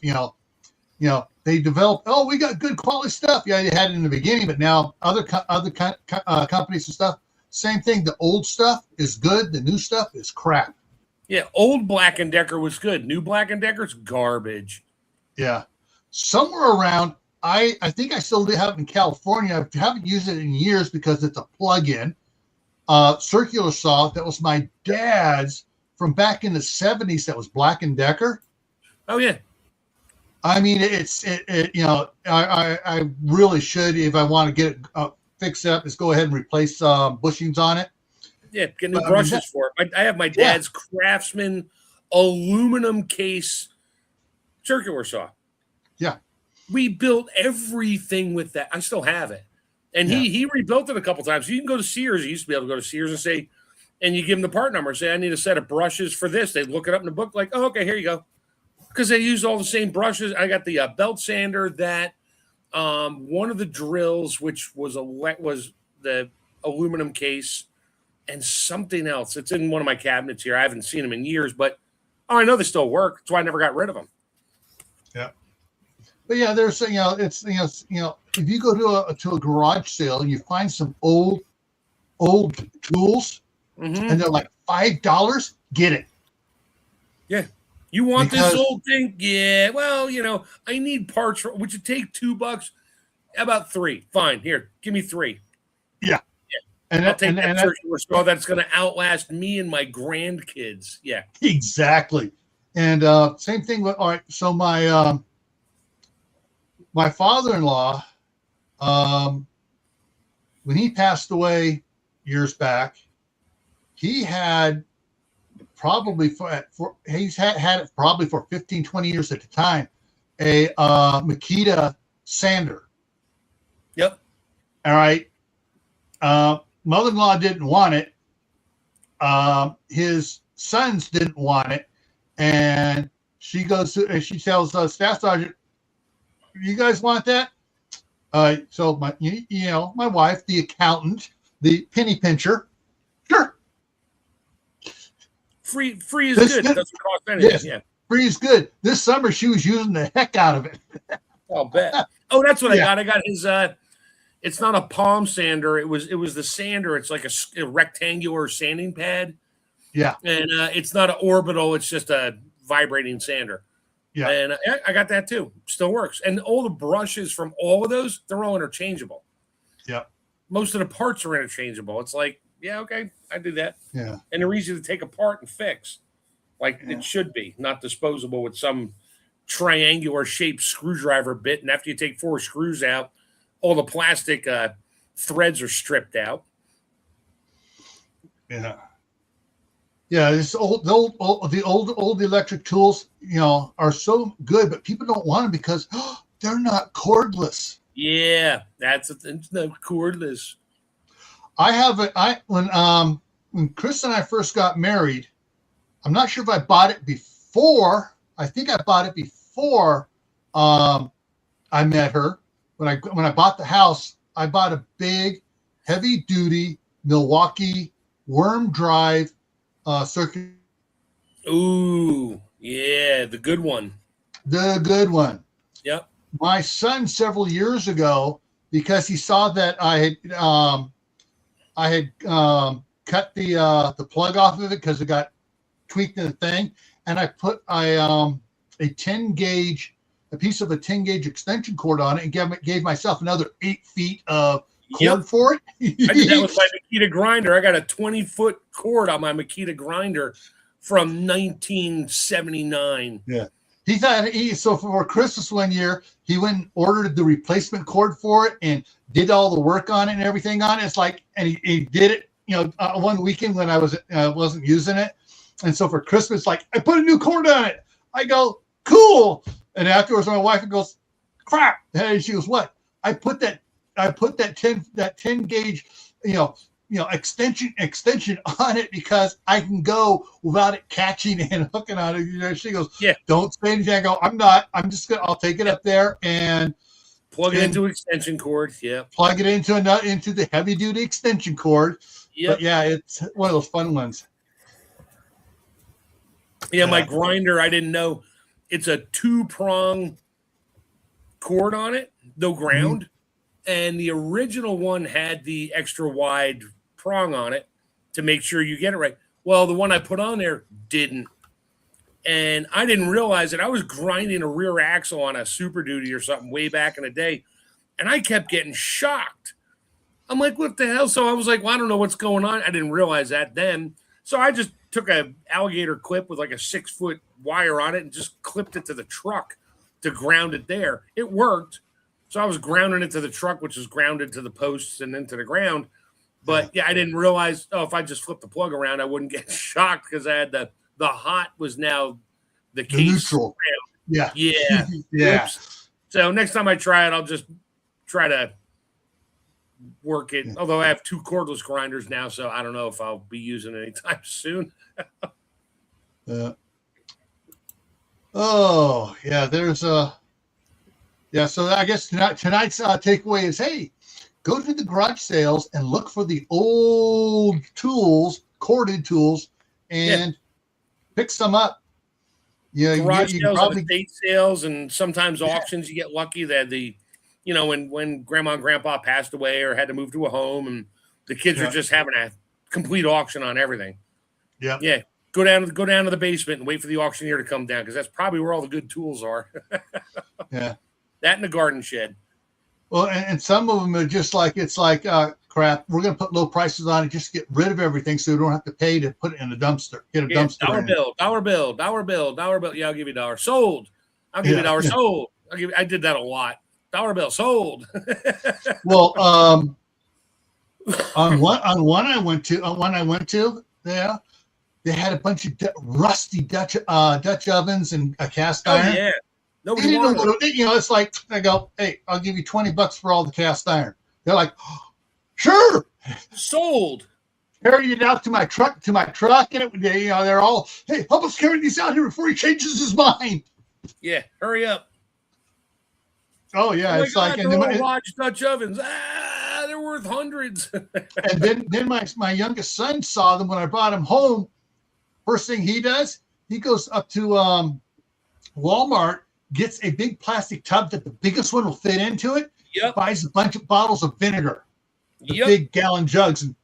They develop. Oh, we got good quality stuff. Yeah, they had it in the beginning, but now other companies and stuff. Same thing. The old stuff is good. The new stuff is crap. Yeah, old Black & Decker was good. New Black & Decker's garbage. Yeah, somewhere around. I think I still have it in California. I haven't used it in years because it's a plug-in circular saw that was my dad's from back in the 70s. That was Black & Decker. Oh yeah. I mean, I really should, if I want to get it fixed up, is go ahead and replace bushings on it. Yeah, get new brushes for it. I have my dad's Craftsman aluminum case circular saw. Yeah. We built everything with that. I still have it. And he rebuilt it a couple times. You can go to Sears. You used to be able to go to Sears and say, and you give them the part number, say, I need a set of brushes for this. They look it up in the book, like, oh, okay, here you go. Because they use all the same brushes. I got the belt sander, that one of the drills, which was the aluminum case, and something else. It's in one of my cabinets here. I haven't seen them in years, but I know they still work. That's why I never got rid of them. Yeah, but yeah, there's if you go to a garage sale and you find some old tools, and they're like $5, get it. Yeah. You want this old thing? Yeah. Well, I need parts. Would you take $2? About $3. Fine. Here, give me $3. Yeah. And I'll take that circular saw that's going to outlast me and my grandkids. Yeah. Exactly. And same thing with, all right. So my father-in-law, when he passed away years back, he had probably he's had it probably for 15, 20 years at the time, a Makita sander. Yep. All right. Mother-in-law didn't want it. His sons didn't want it. And she tells Staff Sergeant, you guys want that? So my wife, the accountant, the penny pincher, sure. Free is good. It doesn't cost anything. Yes, yeah. Free is good. This summer she was using the heck out of it. I'll bet. Oh, that's what I got. I got his it's not a palm sander. It was the sander. It's like a rectangular sanding pad. Yeah. And it's not an orbital, it's just a vibrating sander. Yeah. And I got that too. Still works. And all the brushes from all of those, they're all interchangeable. Yeah. Most of the parts are interchangeable. It's like, yeah, okay, I do that. Yeah. And they're easy to take apart and fix. Like it should be, not disposable with some triangular shaped screwdriver bit. And after you take 4 screws out, all the plastic threads are stripped out. Yeah. Yeah, this the old electric tools, are so good, but people don't want them because they're not cordless. Yeah, that's the cordless. When Chris and I first got married, I'm not sure if I bought it before. I think I bought it before I met her. When I bought the house, I bought a big, heavy duty Milwaukee worm drive circuit. Ooh, yeah, the good one. The good one. Yep. My son several years ago, because he saw that I had cut the plug off of it because it got tweaked in the thing, and I put a piece of a 10 gauge extension cord on it and gave myself another 8 feet of cord for it. I did that with my Makita grinder. I got a 20-foot cord on my Makita grinder from 1979. Yeah. He thought so for Christmas one year, he went and ordered the replacement cord for it and did all the work on it and everything on it. It's like, and he did it, one weekend when I wasn't using it. And so for Christmas, like, I put a new cord on it. I go, cool. And afterwards, my wife goes, crap. And she goes, what? I put that 10 gauge, extension on it because I can go without it catching and hooking on it. She goes, yeah, don't say anything. I go, I'm not. I'll take it up there and plug it into extension cord. Yeah, plug it into the heavy duty extension cord. Yeah, but yeah, it's one of those fun ones. Yeah, my grinder, I didn't know it's a 2-prong cord on it, no ground. Mm-hmm. And the original one had the extra wide prong on it to make sure you get it right. Well, the one I put on there didn't. And I didn't realize it. I was grinding a rear axle on a Super Duty or something way back in the day. And I kept getting shocked. I'm like, what the hell? So I was like, well, I don't know what's going on. I didn't realize that then. So I just took a alligator clip with like a 6-foot wire on it and just clipped it to the truck to ground it there. It worked. So I was grounding it to the truck, which is grounded to the posts and into the ground. But yeah, I didn't realize, if I just flipped the plug around, I wouldn't get shocked because I had the hot was now the case. The neutral. Yeah. Yeah. Yeah. Oops. So next time I try it, I'll just try to work it. Although I have 2 cordless grinders now, so I don't know if I'll be using it anytime soon. Oh, yeah, there's yeah, so I guess tonight's takeaway is, hey, go to the garage sales and look for the old tools, corded tools, and pick some up. Yeah, garage sales, probably estate sales, and sometimes auctions. You get lucky that when Grandma and Grandpa passed away or had to move to a home, and the kids are just having a complete auction on everything. Yeah, yeah. Go down to the basement and wait for the auctioneer to come down because that's probably where all the good tools are. Yeah. That in the garden shed. Well, and some of them are just like, it's like, crap, we're going to put low prices on it, just get rid of everything so we don't have to pay to put it in a dumpster. Get a dumpster. Dollar bill. Yeah, I'll give you $1. Sold. I'll give you $1. Sold. I did that a lot. Dollar bill. Sold. Well, on one I went to, yeah, they had a bunch of rusty Dutch ovens and a cast iron. Oh, yeah. Nobody wanted it. It's like, I go, hey, I'll give you $20 for all the cast iron. They're like, sure. Sold. Carried it out to my truck, and they're all, hey, help us carry these out here before he changes his mind. Yeah, hurry up. Oh yeah, it's God, like, and then large Dutch ovens. They're worth hundreds. And then my youngest son saw them when I brought him home. First thing he does, he goes up to Walmart, gets a big plastic tub that the biggest one will fit into it. Yep. Buys a bunch of bottles of vinegar, big gallon jugs, and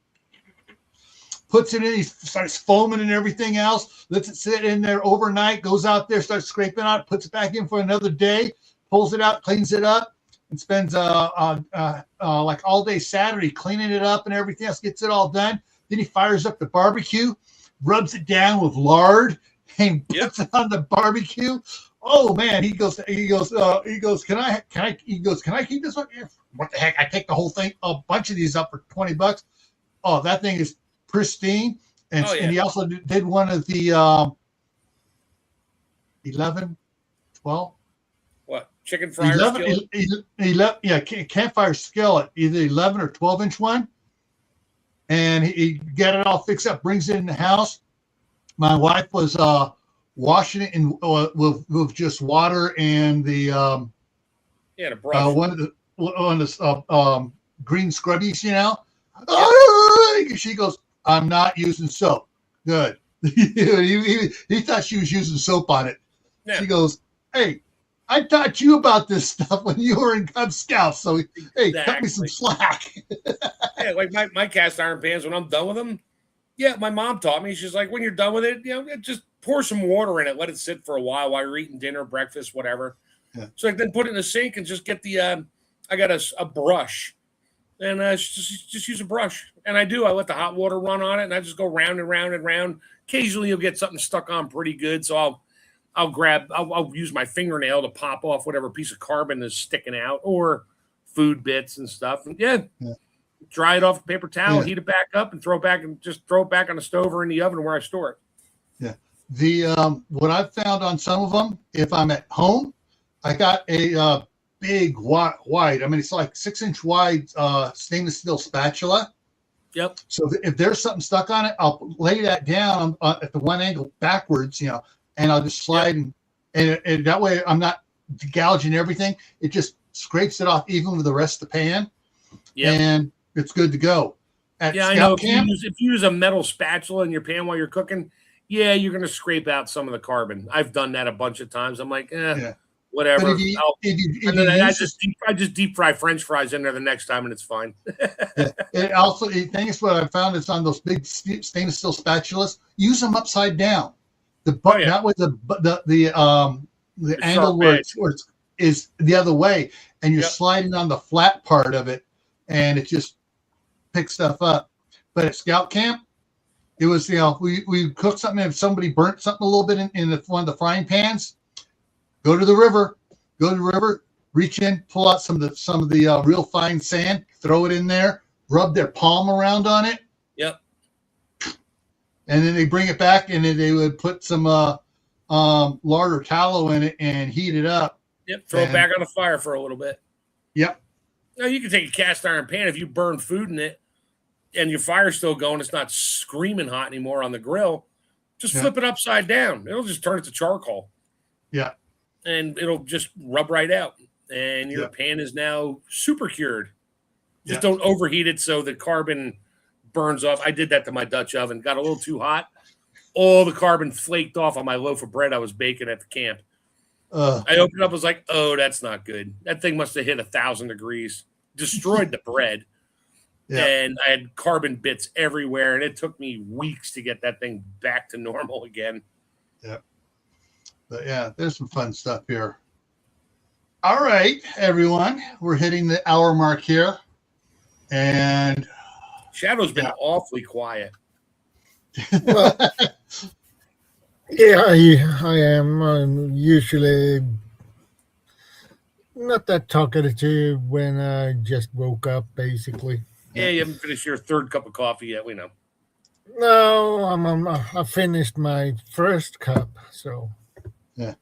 puts it in. He starts foaming and everything else. Lets it sit in there overnight. Goes out there, starts scraping out, puts it back in for another day. Pulls it out, cleans it up, and spends like all day Saturday cleaning it up and everything else. Gets it all done. Then he fires up the barbecue, rubs it down with lard, and puts it on the barbecue. Oh man, he goes, can I keep this one? Yeah, what the heck? I take the whole thing, a bunch of these up for $20. Oh, that thing is pristine. And, and he also did one of the 11, 12. What? Chicken fryer skillet? 11, yeah, campfire skillet, either 11 or 12-inch one. And he got it all fixed up, brings it in the house. My wife was washing it in with just water and the the brush. one of the green scrubbies, you know. Oh, she goes, I'm not using soap. Good. he thought she was using soap on it. Yeah. She goes, hey, I taught you about this stuff when you were in Cub Scouts. So, hey, cut me some slack. Yeah, like my cast iron pans, when I'm done with them, yeah, my mom taught me. She's like, when you're done with it, just pour some water in it. Let it sit for a while you're eating dinner, breakfast, whatever. Yeah. So then put it in the sink and just get the I got a brush. And just use a brush. And I do. I let the hot water run on it, and I just go round and round and round. Occasionally, you'll get something stuck on pretty good. So I'll use my fingernail to pop off whatever piece of carbon is sticking out or food bits and stuff. And dry it off with paper towel, heat it back up, and throw it back on the stove or in the oven where I store it. Yeah. The what I've found on some of them, if I'm at home, I got a big wide. I mean, it's like 6-inch wide stainless steel spatula. Yep. So if there's something stuck on it, I'll lay that down at the one angle backwards, and I'll just slide and that way I'm not gouging everything. It just scrapes it off even with the rest of the pan. Yeah. And it's good to go. I know. If you use a metal spatula in your pan while you're cooking, you're going to scrape out some of the carbon. I've done that a bunch of times. I'm like, whatever. I just deep fry French fries in there the next time, and it's fine. And also, the thing is, what I found is on those big stainless steel spatulas, use them upside down. Not with the angle where it is the other way, and you're sliding on the flat part of it, and it just picks stuff up. But at Scout Camp, it was we cooked something. If somebody burnt something a little bit in one of the frying pans. Go to the river, reach in, pull out some of the real fine sand, throw it in there, rub their palm around on it. Yep. And then they bring it back, and then they would put some lard or tallow in it and heat it up. Yep. Throw it back on the fire for a little bit. Yep. Now you can take a cast iron pan if you burn food in it, and your fire's still going. It's not screaming hot anymore on the grill. Just flip it upside down. It'll just turn it to charcoal. Yeah. And it'll just rub right out. And your pan is now super cured. Just don't overheat it so the carbon burns off. I did that to my Dutch oven. Got a little too hot. All the carbon flaked off on my loaf of bread I was baking at the camp. I opened it up. I was like, oh, that's not good. That thing must have hit 1,000 degrees. Destroyed the bread. And I had carbon bits everywhere. And it took me weeks to get that thing back to normal again. Yeah. But there's some fun stuff here. All right, everyone. We're hitting the hour mark here. And Shadow's been awfully quiet. Well, I am. I'm usually not that talkative when I just woke up, basically. Yeah, you haven't finished your third cup of coffee yet, we know. No, I finished my first cup, so... Yeah.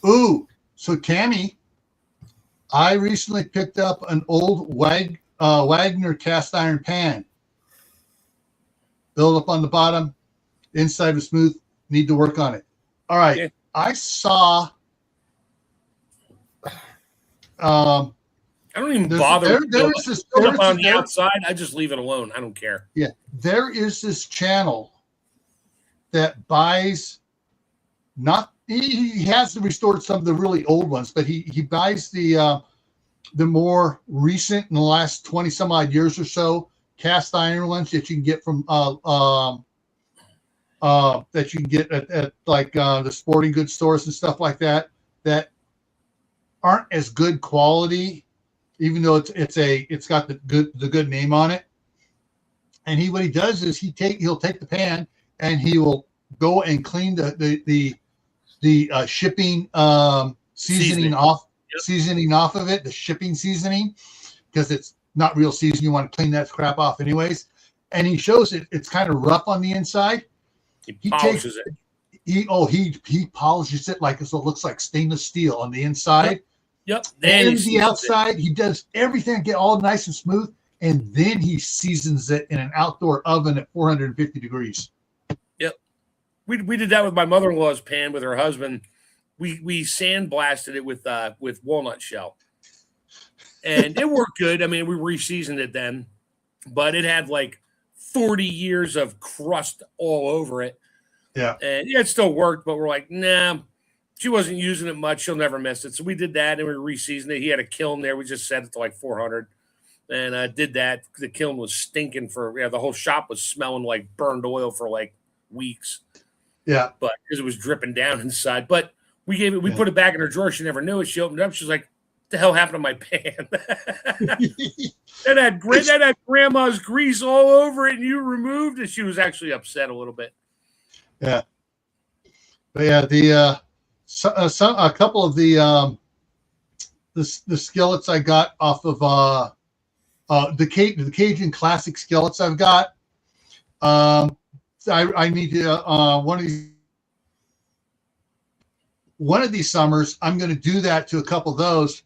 Ooh, so Tammy, I recently picked up an old Wagner cast iron pan. Build up on the bottom, inside was smooth. Need to work on it. All right. Yeah. I saw. I don't even bother. There's this on the outside. I just leave it alone. I don't care. Yeah, there is this channel that buys not. He has restored some of the really old ones, but he buys the more recent in the last 20 some odd years or so cast iron ones that you can get from that you can get at like the sporting goods stores and stuff like that aren't as good quality, even though it's got the good name on it. And what he does is he'll take the pan and he will go and clean the shipping seasoning off of it, the shipping seasoning, because it's not real season. You want to clean that crap off anyways. And he shows it's kind of rough on the inside. He polishes it. He polishes it like so it looks like stainless steel on the inside. Yep. And the outside, he does everything get all nice and smooth, and then he seasons it in an outdoor oven at 450 degrees. Yep. We did that with my mother-in-law's pan with her husband. We sandblasted it with walnut shell. And it worked good. I mean, we re-seasoned it then, but it had like 40 years of crust all over it. Yeah. And yeah, it still worked, but we're like, nah, she wasn't using it much. She'll never miss it. So we did that and we re-seasoned it. He had a kiln there. We just set it to like 400 and did that. The kiln was stinking the whole shop was smelling like burned oil for like weeks. Yeah. But because it was dripping down inside. But we put it back in her drawer. She never knew it. She opened it up. She's like, what the hell happened to my pan? that had grandma's grease all over it and you removed it. She was actually upset a little bit. Yeah. But yeah, a couple of the skillets I got off of the Cajun classic skillets I've got. I need to one of these summers I'm going to do that to a couple of those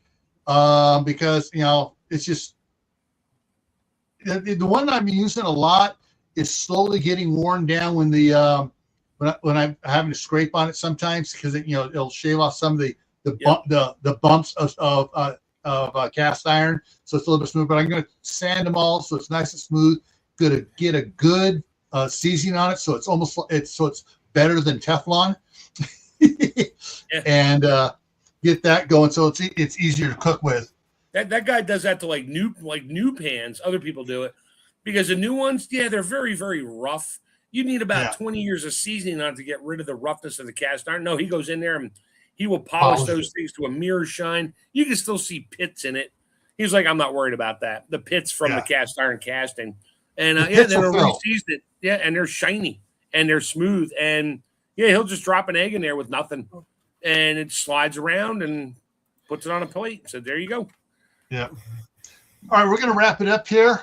because it's just the one I'm using a lot is slowly getting worn down when when I'm having to scrape on it sometimes because it'll shave off some of the bumps of cast iron, so it's a little bit smooth. But I'm going to sand them all so it's nice and smooth. Going to get a good seasoning on it, so it's better than Teflon, and get that going so it's easier to cook with. That guy does that to like new pans. Other people do it because the new ones, they're very, very rough. You need about 20 years of seasoning on it to get rid of the roughness of the cast iron. No, he goes in there and he will polish those things to a mirror shine. You can still see pits in it. He's like, I'm not worried about that. The pits from the cast iron casting. And then they'll re-season it. Yeah, and they're shiny and they're smooth. And he'll just drop an egg in there with nothing. And it slides around and puts it on a plate. So there you go. Yeah. All right, we're going to wrap it up here.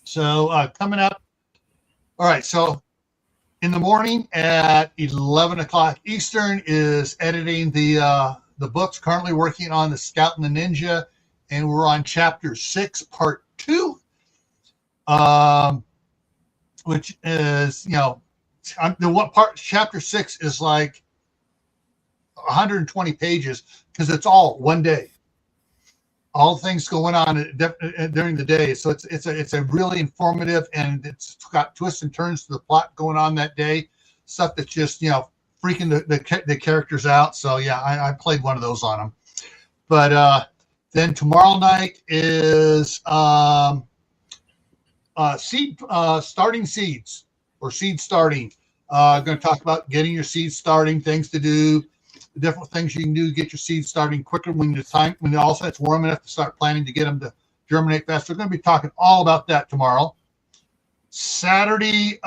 So coming up. All right, so in the morning at 11 o'clock Eastern is editing the books. Currently working on The Scout and the Ninja, and we're on Chapter 6, Part 2, which is Chapter 6 is like 120 pages because it's all one day. All things going on during the day, so it's a really informative, and it's got twists and turns to the plot going on that day. Stuff that's just freaking the characters out. So I played one of those on them. But then tomorrow night is starting seeds or seed starting. Going to talk about getting your seeds starting, things to do. The different things you can do to get your seeds starting quicker when also it's warm enough to start planting to get them to germinate faster. We're going to be talking all about that tomorrow. Saturday,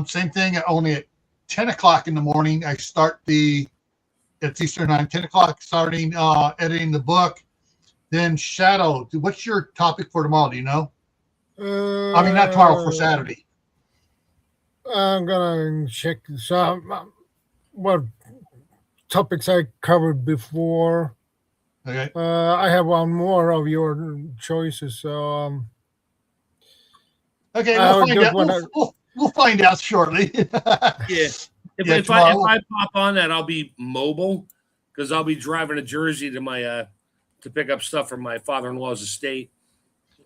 same thing. Only at 10 o'clock in the morning, I start it's Eastern time, 10 o'clock, starting editing the book. Then Shadow, what's your topic for tomorrow? Do you know? I mean, not tomorrow, for Saturday. I'm going to check this out. What topics I covered before. Okay. I have one more of your choices. So okay, we'll find out. We'll find out shortly. If I pop on that, I'll be mobile because I'll be driving to Jersey to my to pick up stuff from my father-in-law's estate,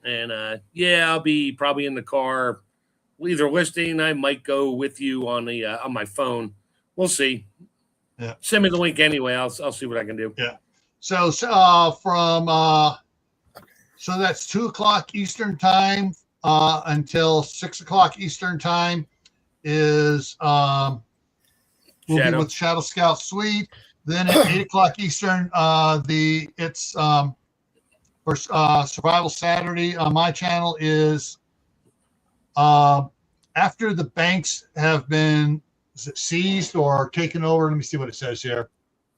and I'll be probably in the car, either listening. I might go with you on my phone. We'll see. Yeah. Send me the link anyway. I'll see what I can do. Yeah. So so that's 2 o'clock Eastern time until 6 o'clock Eastern time is we'll be with Shadow Scout Suite. Then at 8 o'clock Eastern, it's for Survival Saturday on my channel is after the banks have been seized or taken over. Let me see what it says here.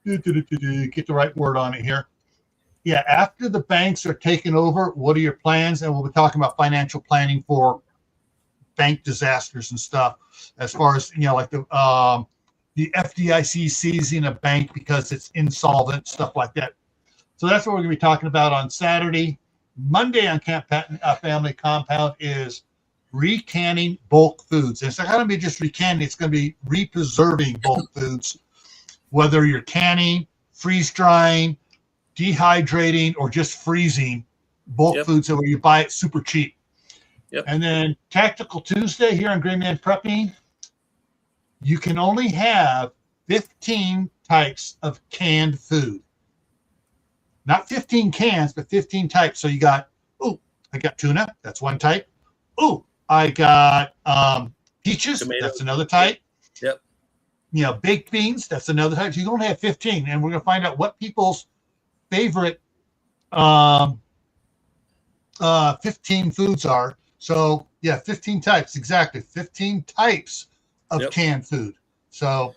Get the right word on it here. yeah, after the banks are taken over, what are your plans? And we'll be talking about financial planning for bank disasters and stuff, as far as, like the FDIC seizing a bank because it's insolvent, stuff like that. So that's what we're going to be talking about on Saturday. Monday on Camp Patton Family Compound is recanning bulk foods. And it's not going to be just recanning, it's going to be represerving bulk foods, whether you're canning, freeze drying, dehydrating, or just freezing bulk foods, so where you buy it super cheap. Yep. And then Tactical Tuesday here on Gray Man Prepping, you can only have 15 types of canned food. Not 15 cans, but 15 types. So you got, I got tuna. That's one type. I got peaches. Tomatoes. That's another type. Yep. Baked beans. That's another type. So you only have 15. And we're going to find out what people's favorite 15 foods are. So, 15 types. Exactly. 15 types of canned food. So,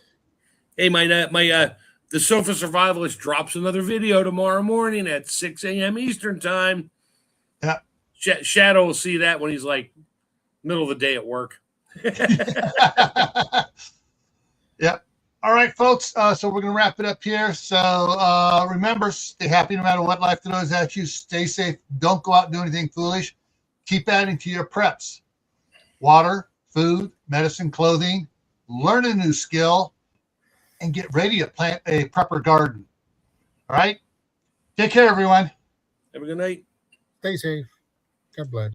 hey, the Sofa Survivalist drops another video tomorrow morning at 6 a.m. Eastern time. Yeah. Shadow will see that when he's like middle of the day at work. Yeah. All right, folks. So we're going to wrap it up here. So remember, stay happy no matter what life throws at you. Stay safe. Don't go out and do anything foolish. Keep adding to your preps. Water, food, medicine, clothing. Learn a new skill. And get ready to plant a prepper garden. All right? Take care, everyone. Have a good night. Stay safe. God bless.